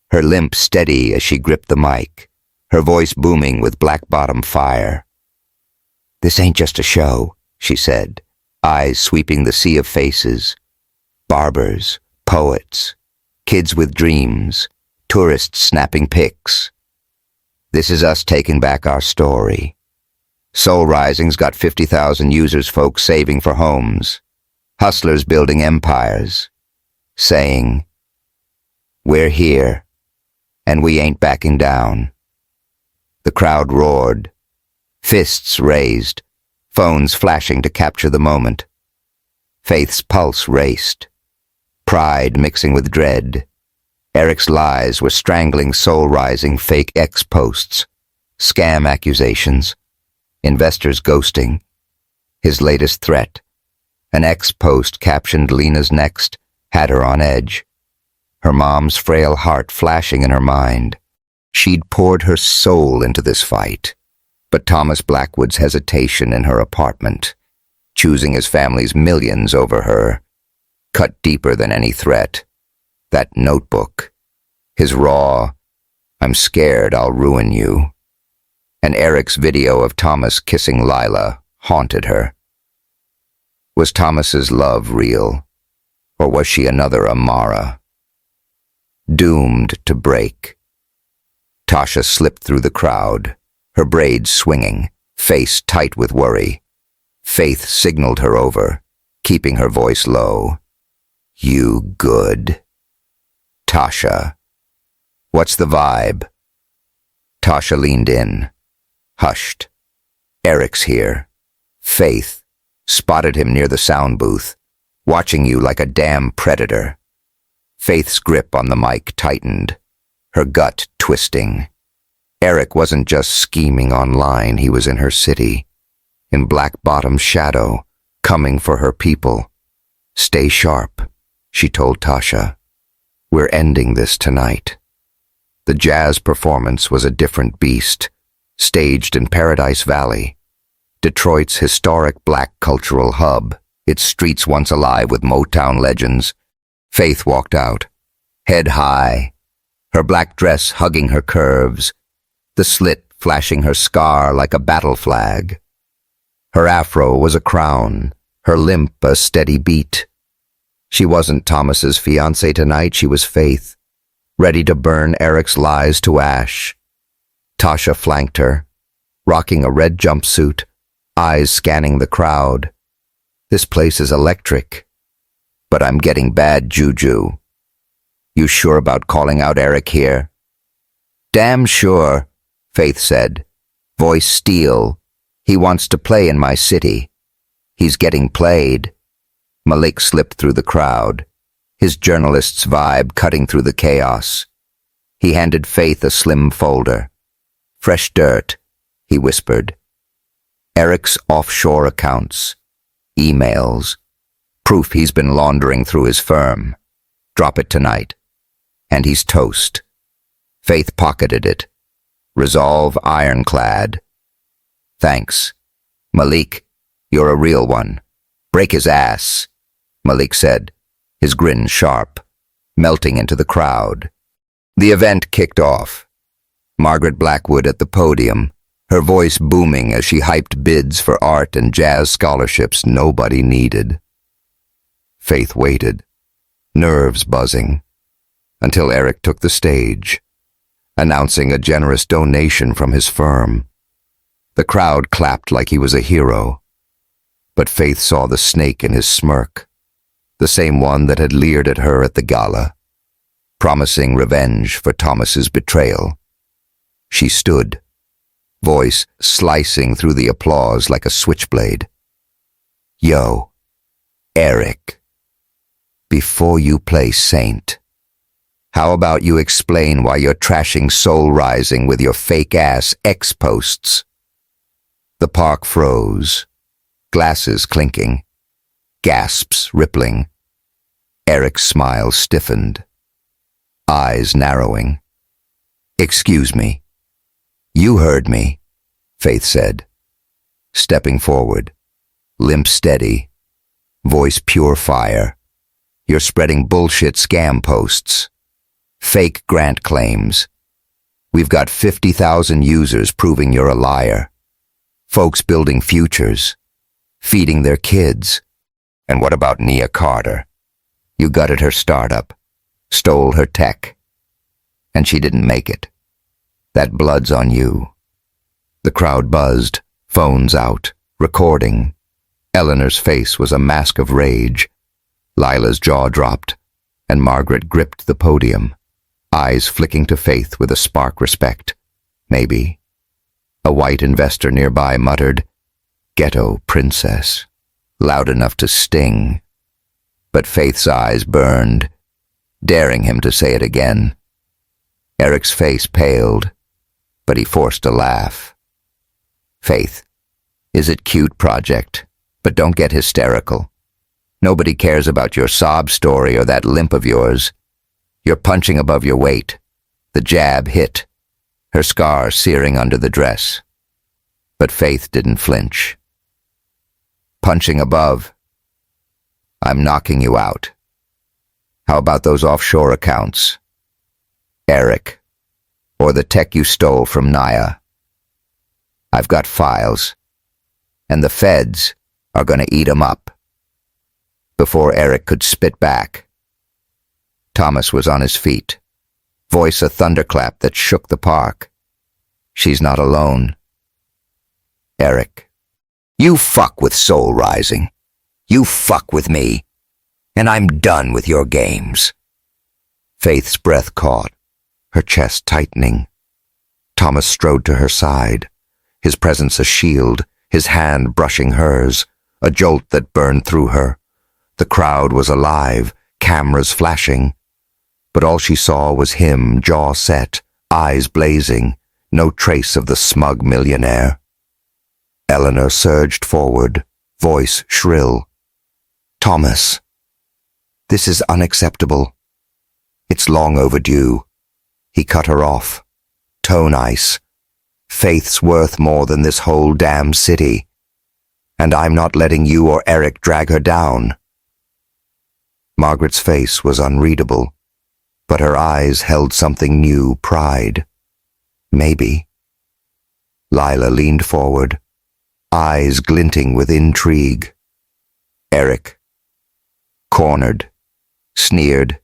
her limp steady as she gripped the mic, her voice booming with black-bottom fire. "This ain't just a show," she said, eyes sweeping the sea of faces. Barbers, poets, kids with dreams, tourists snapping pics. This is us taking back our story. Soul Rising's got 50,000 users, folks saving for homes, hustlers building empires, saying, "We're here, and we ain't backing down." The crowd roared, fists raised, phones flashing to capture the moment. Faith's pulse raced, pride mixing with dread. Eric's lies were strangling soul-rising fake ex-posts, scam accusations, investors ghosting. His latest threat, an ex-post captioned "Lena's next," had her on edge. Her mom's frail heart flashing in her mind. She'd poured her soul into this fight, but Thomas Blackwood's hesitation in her apartment, choosing his family's millions over her, cut deeper than any threat. That notebook, his raw, "I'm scared I'll ruin you," and Eric's video of Thomas kissing Lila haunted her. Was Thomas's love real, or was she another Amara? Doomed to break. Tasha slipped through the crowd, her braids swinging, face tight with worry. Faith signaled her over, keeping her voice low. "You good?" "Tasha, what's the vibe?" Tasha leaned in, hushed. "Eric's here." Faith spotted him near the sound booth, watching you like a damn predator. Faith's grip on the mic tightened, her gut twisting. Eric wasn't just scheming online, he was in her city, in Black Bottom's shadow, coming for her people. "Stay sharp," she told Tasha. "We're ending this tonight." The jazz performance was a different beast, staged in Paradise Valley, Detroit's historic black cultural hub, its streets once alive with Motown legends. Faith walked out, head high, her black dress hugging her curves, the slit flashing her scar like a battle flag. Her afro was a crown, her limp a steady beat. She wasn't Thomas's fiancée tonight, she was Faith, ready to burn Eric's lies to ash. Tasha flanked her, rocking a red jumpsuit, eyes scanning the crowd. "This place is electric, but I'm getting bad juju." "You sure about calling out Eric here?" "Damn sure," Faith said, voice steel. "He wants to play in my city. He's getting played." Malik slipped through the crowd, his journalist's vibe cutting through the chaos. He handed Faith a slim folder. "Fresh dirt," he whispered. "Eric's offshore accounts, emails, proof he's been laundering through his firm. Drop it tonight. And he's toast." Faith pocketed it. Resolve ironclad. "Thanks. Malik, you're a real one." Break his ass, Malik said, his grin sharp, melting into the crowd. The event kicked off. Margaret Blackwood at the podium, her voice booming as she hyped bids for art and jazz scholarships nobody needed. Faith waited, nerves buzzing, until Eric took the stage, announcing a generous donation from his firm. The crowd clapped like he was a hero, but Faith saw the snake in his smirk, the same one that had leered at her at the gala, promising revenge for Thomas's betrayal. She stood, voice slicing through the applause like a switchblade. Yo, Eric, before you play saint, how about you explain why you're trashing Soul Rising with your fake-ass X-posts? The park froze, glasses clinking, gasps rippling. Eric's smile stiffened, eyes narrowing. Excuse me. You heard me, Faith said, stepping forward, limp steady, voice pure fire. You're spreading bullshit scam posts, fake grant claims. We've got 50,000 users proving you're a liar. Folks building futures, feeding their kids. And what about Nia Carter? You gutted her startup, stole her tech, and she didn't make it. That blood's on you. The crowd buzzed, phones out, recording. Eleanor's face was a mask of rage. Lila's jaw dropped, and Margaret gripped the podium, eyes flicking to Faith with a spark respect. Maybe. A white investor nearby muttered, "Ghetto princess," loud enough to sting. But Faith's eyes burned, daring him to say it again. Eric's face paled, but he forced a laugh. Faith, is it cute, project? But don't get hysterical. Nobody cares about your sob story or that limp of yours. You're punching above your weight. The jab hit, her scar searing under the dress. But Faith didn't flinch. Punching above. I'm knocking you out. How about those offshore accounts? Eric, or the tech you stole from Naya? I've got files, and the feds are going to eat 'em up. Before Eric could spit back, Thomas was on his feet, voice a thunderclap that shook the park. She's not alone. Eric, you fuck with Soul Rising. You fuck with me, and I'm done with your games. Faith's breath caught, her chest tightening. Thomas strode to her side, his presence a shield, his hand brushing hers, a jolt that burned through her. The crowd was alive, cameras flashing, but all she saw was him, jaw set, eyes blazing, no trace of the smug millionaire. Eleanor surged forward, voice shrill. Thomas, this is unacceptable. It's long overdue. He cut her off. Tone ice. Faith's worth more than this whole damn city. And I'm not letting you or Eric drag her down. Margaret's face was unreadable, but her eyes held something new, pride. Maybe. Lila leaned forward, eyes glinting with intrigue. Eric. Cornered. Sneered.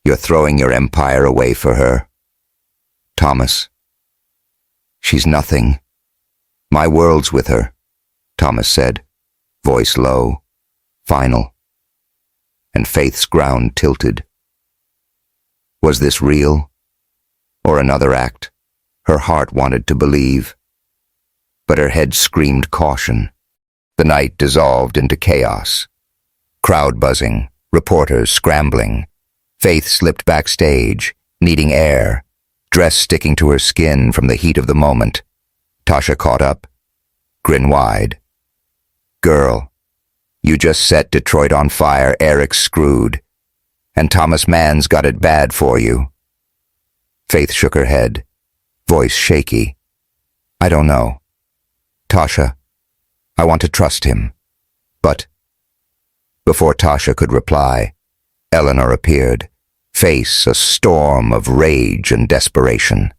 You're throwing your empire away for her. Thomas. She's nothing. My world's with her, Thomas said, voice low, final. And Faith's ground tilted. Was this real? Or another act? Her heart wanted to believe. But her head screamed caution. The night dissolved into chaos. Crowd buzzing, reporters scrambling. Faith slipped backstage, needing air, dress sticking to her skin from the heat of the moment. Tasha caught up, grin wide. Girl, you just set Detroit on fire, Eric's screwed. And Thomas Mann's got it bad for you. Faith shook her head, voice shaky. I don't know. Tasha, I want to trust him. But Before Tasha could reply, Eleanor appeared, face a storm of rage and desperation.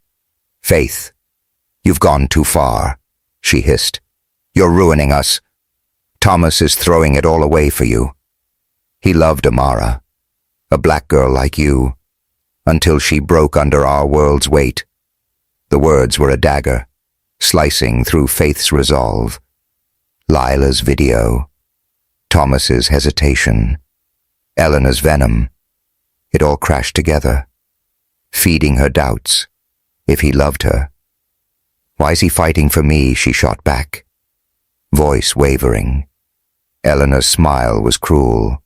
"Faith, you've gone too far," she hissed. "You're ruining us. Thomas is throwing it all away for you. He loved Amara, a black girl like you, until she broke under our world's weight." The words were a dagger, slicing through Faith's resolve. Lila's video, Thomas's hesitation, Eleanor's venom. It all crashed together, feeding her doubts. If he loved her, why's he fighting for me? She shot back, voice wavering. Eleanor's smile was cruel.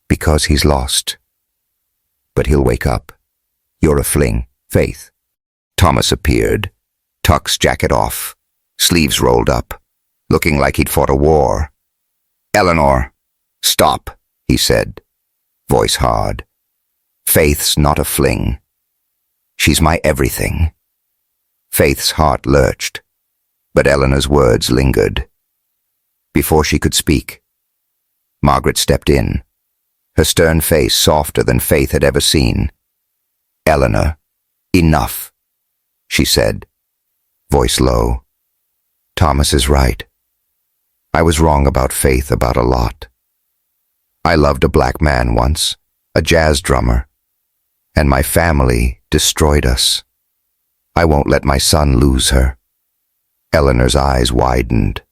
Because he's lost. But he'll wake up. You're a fling, Faith. Thomas appeared, tuck's jacket off, sleeves rolled up, looking like he'd fought a war. "Eleanor, stop," he said, voice hard. "Faith's not a fling. She's my everything." Faith's heart lurched, but Eleanor's words lingered. Before she could speak, Margaret stepped in, her stern face softer than Faith had ever seen. "Eleanor, enough," she said, voice low. "Thomas is right. I was wrong about Faith, about a lot. I loved a black man once, a jazz drummer, and my family destroyed us. I won't let my son lose her." Eleanor's eyes widened,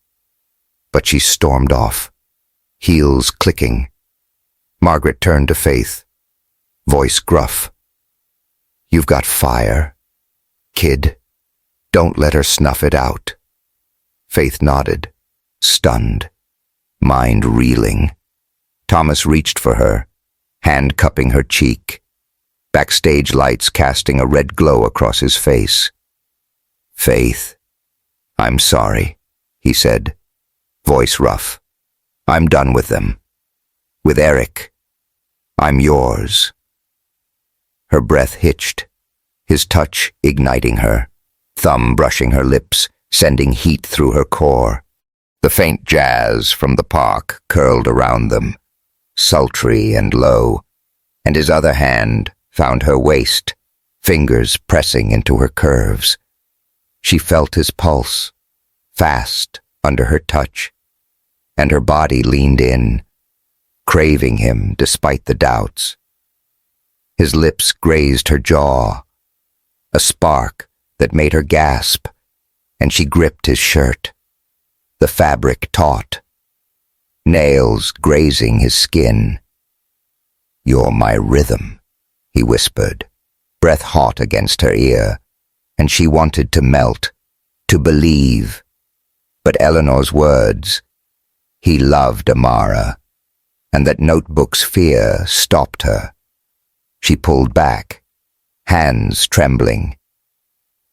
but she stormed off, heels clicking. Margaret turned to Faith, voice gruff. "You've got fire, kid. Don't let her snuff it out." Faith nodded, stunned, mind reeling. Thomas reached for her, hand cupping her cheek, backstage lights casting a red glow across his face. "Faith, I'm sorry," he said, voice rough. "I'm done with them. With Eric. I'm yours." Her breath hitched, his touch igniting her, thumb brushing her lips, sending heat through her core. The faint jazz from the park curled around them, sultry and low, and his other hand found her waist, fingers pressing into her curves. She felt his pulse, fast under her touch, and her body leaned in, craving him despite the doubts. His lips grazed her jaw, a spark that made her gasp, and she gripped his shirt, the fabric taut, nails grazing his skin. "You're my rhythm," he whispered, breath hot against her ear, and she wanted to melt, to believe. But Eleanor's words, he loved Amara, and that notebook's fear stopped her. She pulled back, hands trembling.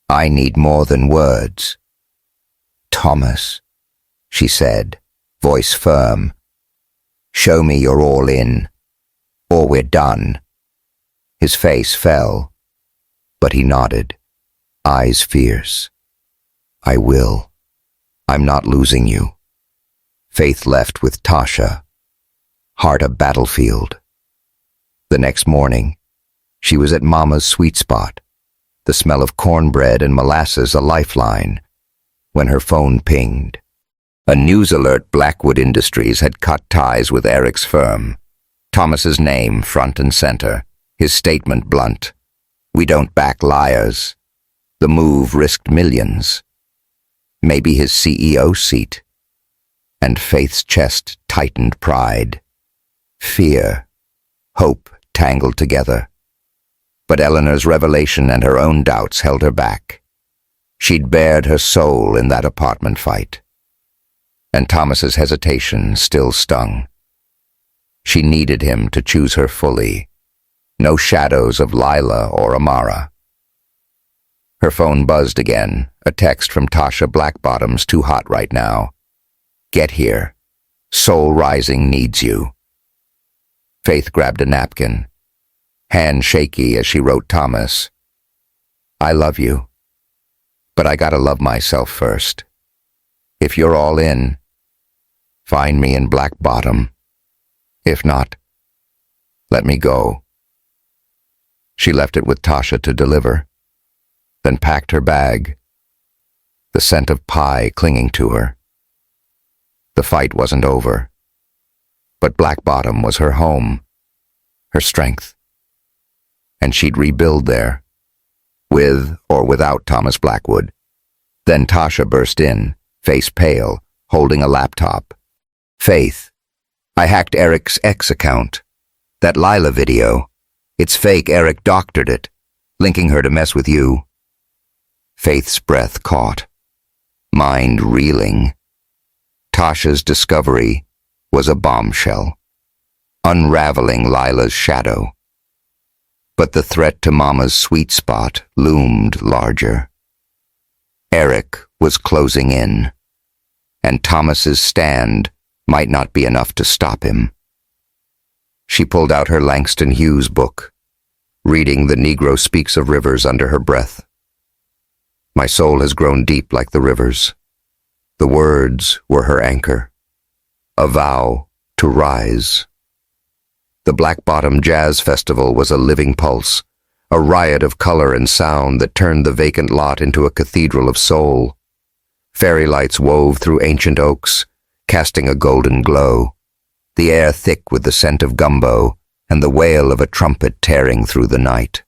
"I need more than words." "Thomas," she said, voice firm, "show me you're all in, or we're done." His face fell, but he nodded, eyes fierce. "I will. I'm not losing you." Faith left with Tasha, heart a battlefield. The next morning, she was at Mama's sweet spot, the smell of cornbread and molasses a lifeline, when her phone pinged. A news alert Blackwood Industries had cut ties with Eric's firm. Thomas's name front and center, his statement blunt. "We don't back liars." The move risked millions. Maybe his CEO seat. And Faith's chest tightened pride. Fear, hope tangled together. But Eleanor's revelation and her own doubts held her back. She'd bared her soul in that apartment fight. And Thomas's hesitation still stung. She needed him to choose her fully. No shadows of Lila or Amara. Her phone buzzed again, a text from Tasha Blackbottom's too hot right now. "Get here. Soul Rising needs you." Faith grabbed a napkin, hand shaky as she wrote Thomas, "I love you, but I gotta love myself first. If you're all in, find me in Black Bottom." If not, let me go. She left it with Tasha to deliver, then packed her bag, the scent of pie clinging to her. The fight wasn't over, but Black Bottom was her home, her strength, and she'd rebuild there, with or without Thomas Blackwood. Then Tasha burst in, face pale, holding a laptop. Faith, I hacked Eric's ex account. That Lila video. It's fake. Eric doctored it, linking her to mess with you. Faith's breath caught, mind reeling. Tasha's discovery was a bombshell, unraveling Lila's shadow. But the threat to Mama's sweet spot loomed larger. Eric was closing in, and Thomas's stand might not be enough to stop him. She pulled out her Langston Hughes book, reading The Negro Speaks of Rivers under her breath. My soul has grown deep like the rivers. The words were her anchor, a vow to rise. The Black Bottom Jazz Festival was a living pulse, a riot of color and sound that turned the vacant lot into a cathedral of soul. Fairy lights wove through ancient oaks, casting a golden glow, the air thick with the scent of gumbo and the wail of a trumpet tearing through the night.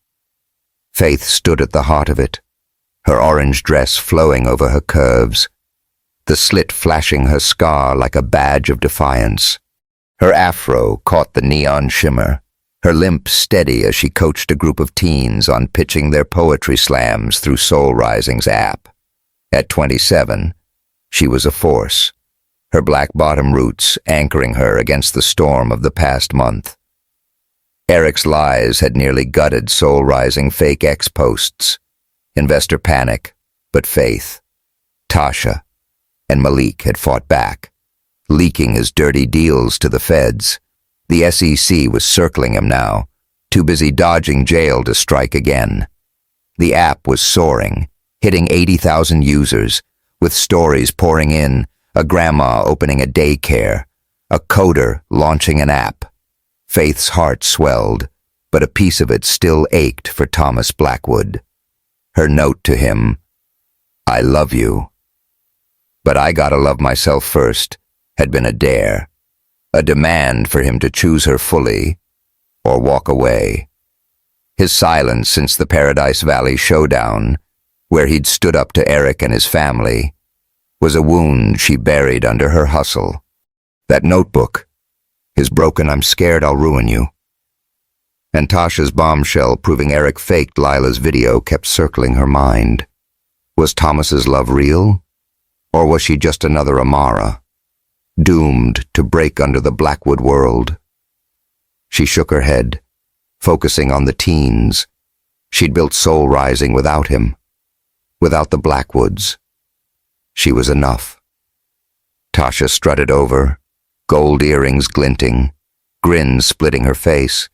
Faith stood at the heart of it, her orange dress flowing over her curves, the slit flashing her scar like a badge of defiance. Her afro caught the neon shimmer, her limp steady as she coached a group of teens on pitching their poetry slams through Soul Rising's app. At 27, she was a force, her Black Bottom roots anchoring her against the storm of the past month. Eric's lies had nearly gutted Soul Rising fake X posts. Investor panic, but Faith, Tasha, and Malik had fought back, leaking his dirty deals to the feds. The SEC was circling him now, too busy dodging jail to strike again. The app was soaring, hitting 80,000 users, with stories pouring in, a grandma opening a daycare, a coder launching an app. Faith's heart swelled, but a piece of it still ached for Thomas Blackwood. Her note to him, I love you, but I gotta love myself first, had been a dare, a demand for him to choose her fully or walk away. His silence since the Paradise Valley showdown, where he'd stood up to Eric and his family, was a wound she buried under her hustle. That notebook, his broken I'm scared I'll ruin you. And Tasha's bombshell proving Eric faked Lila's video kept circling her mind. Was Thomas's love real? Or was she just another Amara, doomed to break under the Blackwood world? She shook her head, focusing on the teens. She'd built Soul Rising without him, without the Blackwoods. She was enough. Tasha strutted over, gold earrings glinting, grin splitting her face.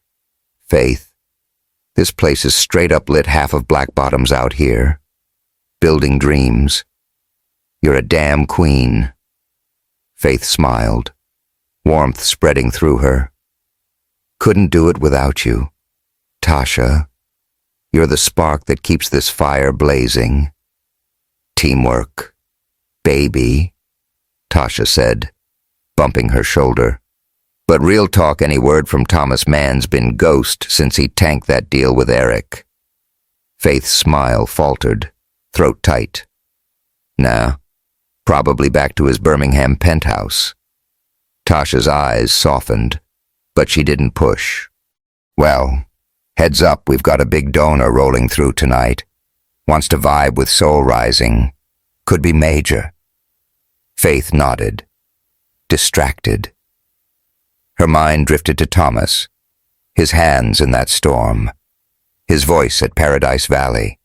Faith, this place is straight up lit half of Black Bottom's out here. Building dreams. You're a damn queen. Faith smiled, warmth spreading through her. Couldn't do it without you. Tasha, you're the spark that keeps this fire blazing. Teamwork. Baby, Tasha said, bumping her shoulder. But real talk, any word from Thomas Mann's been ghost since he tanked that deal with Eric. Faith's smile faltered, throat tight. Nah, probably back to his Birmingham penthouse. Tasha's eyes softened, but she didn't push. Well, heads up, we've got a big donor rolling through tonight. Wants to vibe with Soul Rising. Could be major. Faith nodded, distracted. Her mind drifted to Thomas, his hands in that storm, his voice at Paradise Valley,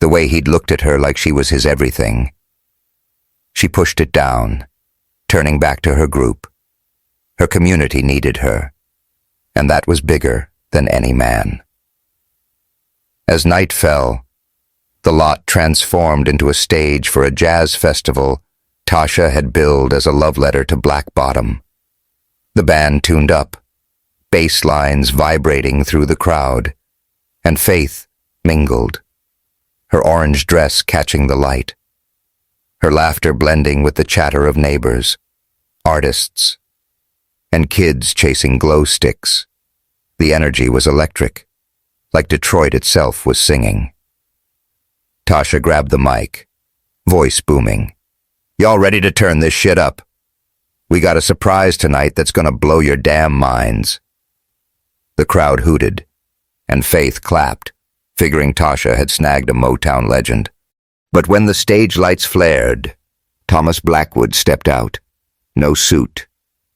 the way he'd looked at her like she was his everything. She pushed it down, turning back to her group. Her community needed her, and that was bigger than any man. As night fell, the lot transformed into a stage for a jazz festival Tasha had billed as a love letter to Black Bottom. The band tuned up, bass lines vibrating through the crowd, and Faith mingled, her orange dress catching the light, her laughter blending with the chatter of neighbors, artists, and kids chasing glow sticks. The energy was electric, like Detroit itself was singing. Tasha grabbed the mic, voice booming. "Y'all ready to turn this shit up? We got a surprise tonight that's gonna blow your damn minds." The crowd hooted, and Faith clapped, figuring Tasha had snagged a Motown legend. But when the stage lights flared, Thomas Blackwood stepped out. No suit,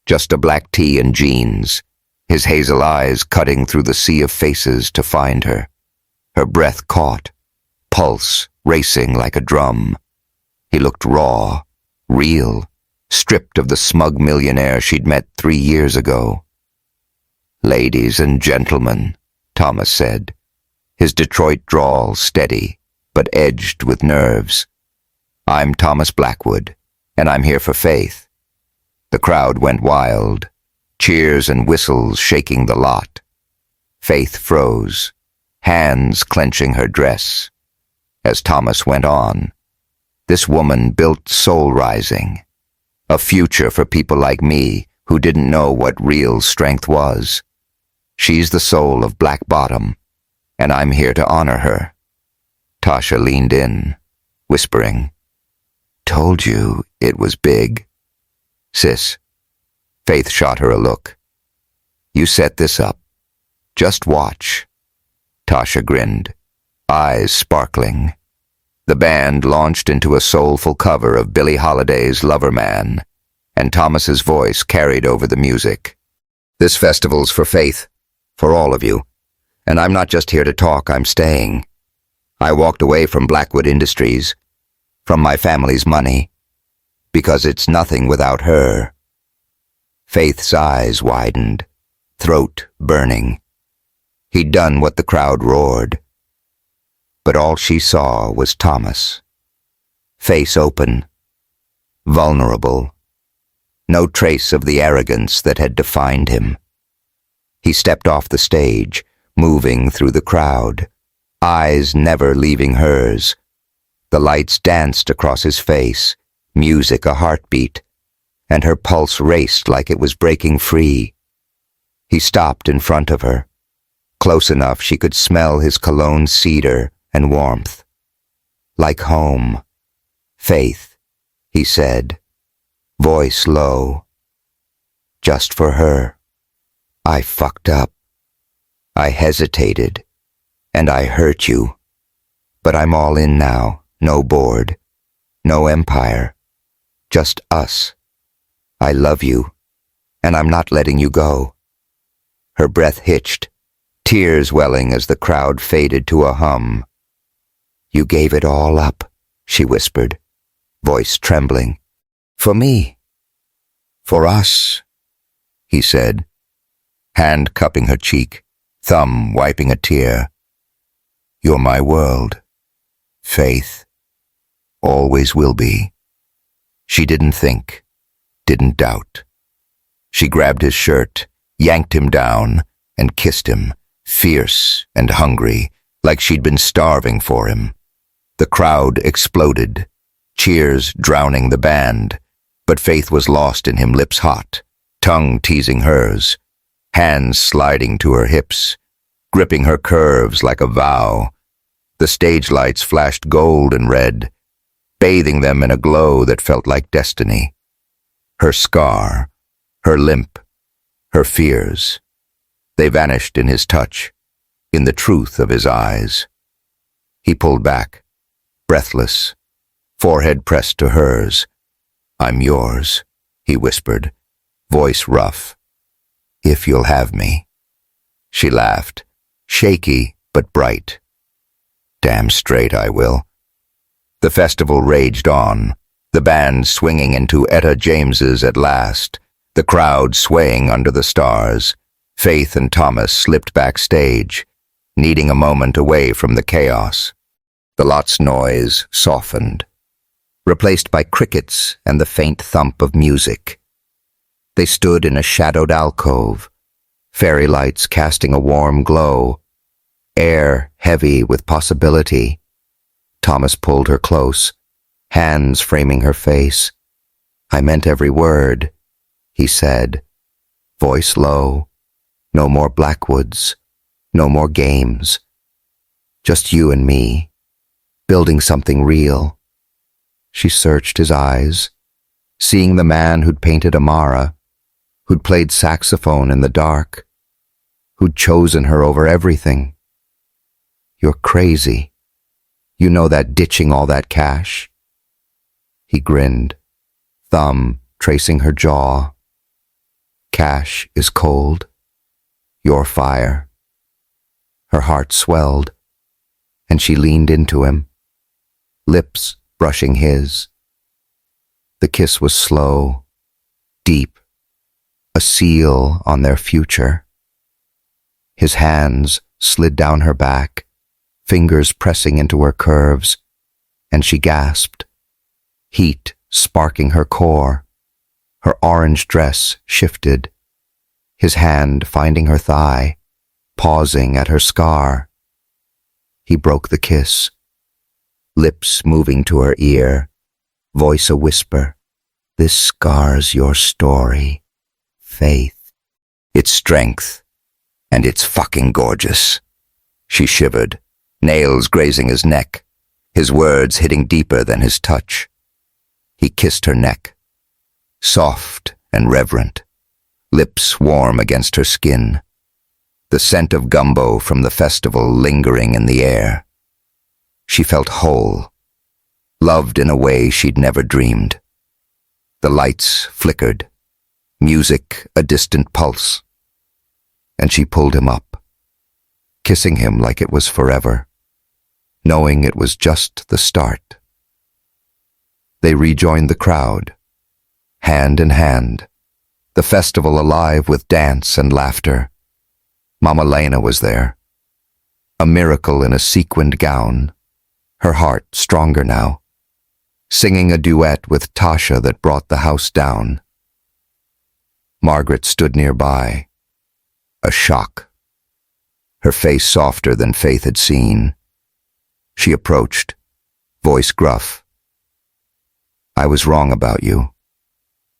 just a black tee and jeans, his hazel eyes cutting through the sea of faces to find her. Her breath caught, pulse racing like a drum. He looked raw, real, stripped of the smug millionaire she'd met 3 years ago. "Ladies and gentlemen," Thomas said, his Detroit drawl steady, but edged with nerves. "I'm Thomas Blackwood, and I'm here for Faith." The crowd went wild, cheers and whistles shaking the lot. Faith froze, hands clenching her dress. As Thomas went on, "This woman built soul rising, a future for people like me who didn't know what real strength was. She's the soul of Black Bottom, and I'm here to honor her." Tasha leaned in, whispering, "Told you it was big." "Sis," Faith shot her a look. "You set this up. Just watch." Tasha grinned, eyes sparkling. The band launched into a soulful cover of Billie Holiday's Lover Man, and Thomas's voice carried over the music. "This festival's for Faith, for all of you. And I'm not just here to talk, I'm staying. I walked away from Blackwood Industries, from my family's money, because it's nothing without her." Faith's eyes widened, throat burning. He'd done what the crowd roared. But all she saw was Thomas. Face open, vulnerable, no trace of the arrogance that had defined him. He stepped off the stage, moving through the crowd, eyes never leaving hers. The lights danced across his face, music a heartbeat, and her pulse raced like it was breaking free. He stopped in front of her, close enough she could smell his cologne cedar and warmth. "Like home. Faith," he said, voice low. "Just for her. I fucked up. I hesitated, and I hurt you. But I'm all in now, no board, no empire, just us. I love you, and I'm not letting you go." Her breath hitched, tears welling as the crowd faded to a hum. "You gave it all up," she whispered, voice trembling. "For me." "For us," he said, hand cupping her cheek, thumb wiping a tear. "You're my world. Faith. Always will be." She didn't think, didn't doubt. She grabbed his shirt, yanked him down, and kissed him, fierce and hungry, like she'd been starving for him. The crowd exploded, cheers drowning the band, but Faith was lost in him, lips hot, tongue teasing hers, hands sliding to her hips, gripping her curves like a vow. The stage lights flashed gold and red, bathing them in a glow that felt like destiny. Her scar, her limp, her fears, they vanished in his touch, in the truth of his eyes. He pulled back, breathless, forehead pressed to hers. "I'm yours," he whispered, voice rough. "If you'll have me." She laughed, shaky but bright. "Damn straight I will." The festival raged on, the band swinging into Etta James's at last, the crowd swaying under the stars. Faith and Thomas slipped backstage, needing a moment away from the chaos. The lot's noise softened, replaced by crickets and the faint thump of music. They stood in a shadowed alcove, fairy lights casting a warm glow, air heavy with possibility. Thomas pulled her close, hands framing her face. "I meant every word," he said, voice low. "No more Blackwoods, no more games. Just you and me, building something real." She searched his eyes, seeing the man who'd painted Amara, who'd played saxophone in the dark, who'd chosen her over everything. "You're crazy. You know that ditching all that cash?" He grinned, thumb tracing her jaw. "Cash is cold. You're fire." Her heart swelled, and she leaned into him, lips brushing his. The kiss was slow, deep, a seal on their future. His hands slid down her back, fingers pressing into her curves, and she gasped, heat sparking her core. Her orange dress shifted, his hand finding her thigh, pausing at her scar. He broke the kiss, lips moving to her ear, voice a whisper. "This scar's your story, Faith. It's strength, and it's fucking gorgeous." She shivered, nails grazing his neck, his words hitting deeper than his touch. He kissed her neck, soft and reverent, lips warm against her skin, the scent of gumbo from the festival lingering in the air. She felt whole, loved in a way she'd never dreamed. The lights flickered, music a distant pulse, and she pulled him up, kissing him like it was forever, knowing it was just the start. They rejoined the crowd, hand in hand, the festival alive with dance and laughter. Mama Lena was there, a miracle in a sequined gown, her heart stronger now, singing a duet with Tasha that brought the house down. Margaret stood nearby, a shock, her face softer than Faith had seen. She approached, voice gruff. "I was wrong about you,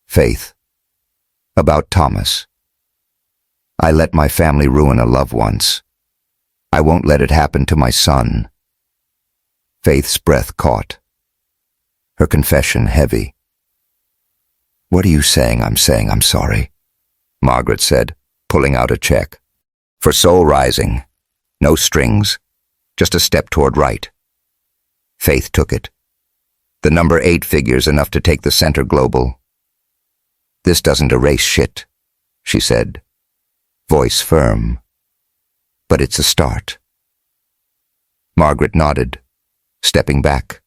Faith, about Thomas. I let my family ruin a love once. I won't let it happen to my son." Faith's breath caught, her confession heavy. "What are you saying? I'm saying I'm sorry," Margaret said, pulling out a check. "For Soul Rising. No strings, just a step toward right." Faith took it. The number 8 figures enough to take the center global. "This doesn't erase shit," she said, voice firm. "But it's a start." Margaret nodded, stepping back,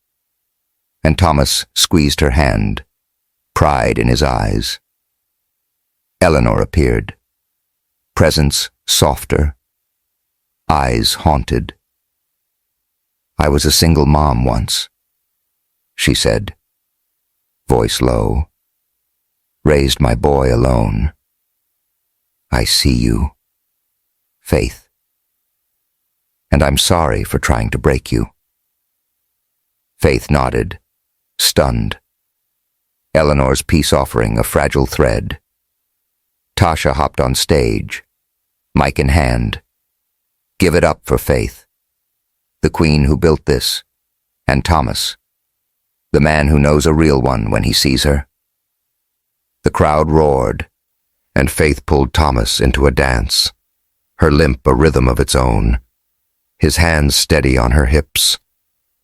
and Thomas squeezed her hand, pride in his eyes. Eleanor appeared, presence softer, eyes haunted. "I was a single mom once," she said, voice low. "Raised my boy alone. I see you, Faith. And I'm sorry for trying to break you." Faith nodded, stunned. Eleanor's peace offering a fragile thread. Tasha hopped on stage, mic in hand. Give it up for Faith, the queen who built this, and Thomas, the man who knows a real one when he sees her. The crowd roared, and Faith pulled Thomas into a dance, her limp a rhythm of its own, his hands steady on her hips.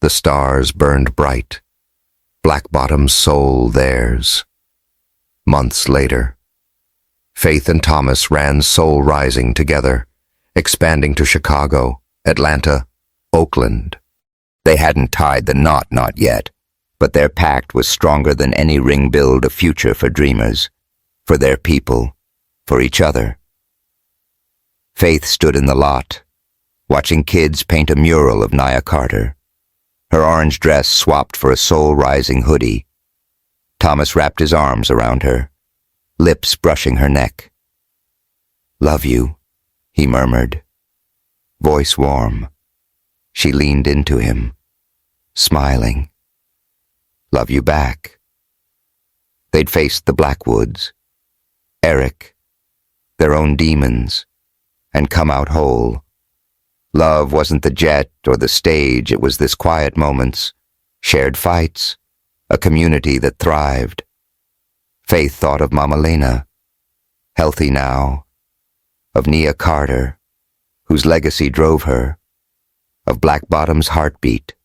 The stars burned bright, Black Bottom's soul theirs. Months later, Faith and Thomas ran Soul Rising together, expanding to Chicago, Atlanta, Oakland. They hadn't tied the knot yet, but their pact was stronger than any ring build a future for dreamers, for their people, for each other. Faith stood in the lot, watching kids paint a mural of Nia Carter, her orange dress swapped for a soul-rising hoodie. Thomas wrapped his arms around her, lips brushing her neck. "Love you," he murmured. Voice warm. She leaned into him, smiling. Love you back. They'd faced the Blackwoods, Eric, their own demons, and come out whole. Love wasn't the jet or the stage, it was this quiet moments, shared fights, a community that thrived. Faith thought of Mama Lena, healthy now, of Nia Carter, whose legacy drove her, of Black Bottom's heartbeat.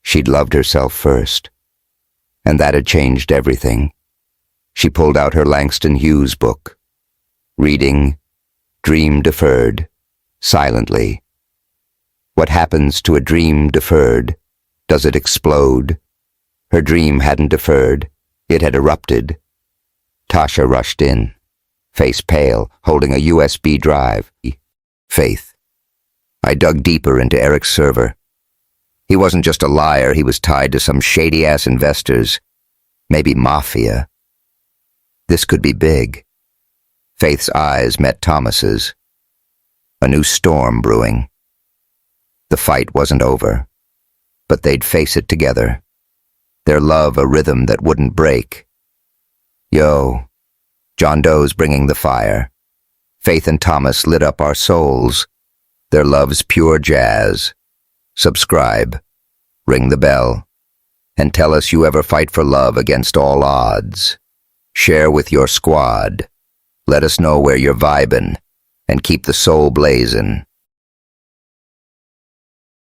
She'd loved herself first, and that had changed everything. She pulled out her Langston Hughes book, reading Dream Deferred, silently. What happens to a dream deferred? Does it explode? Her dream hadn't deferred. It had erupted. Tasha rushed in, face pale, holding a USB drive. Faith. I dug deeper into Eric's server. He wasn't just a liar, he was tied to some shady-ass investors, maybe mafia. This could be big. Faith's eyes met Thomas's. A new storm brewing. The fight wasn't over, but they'd face it together. Their love a rhythm that wouldn't break. Yo, John Doe's bringing the fire. Faith and Thomas lit up our souls. Their love's pure jazz. Subscribe, ring the bell, and tell us you ever fight for love against all odds. Share with your squad. Let us know where you're vibin', and keep the soul blazin'.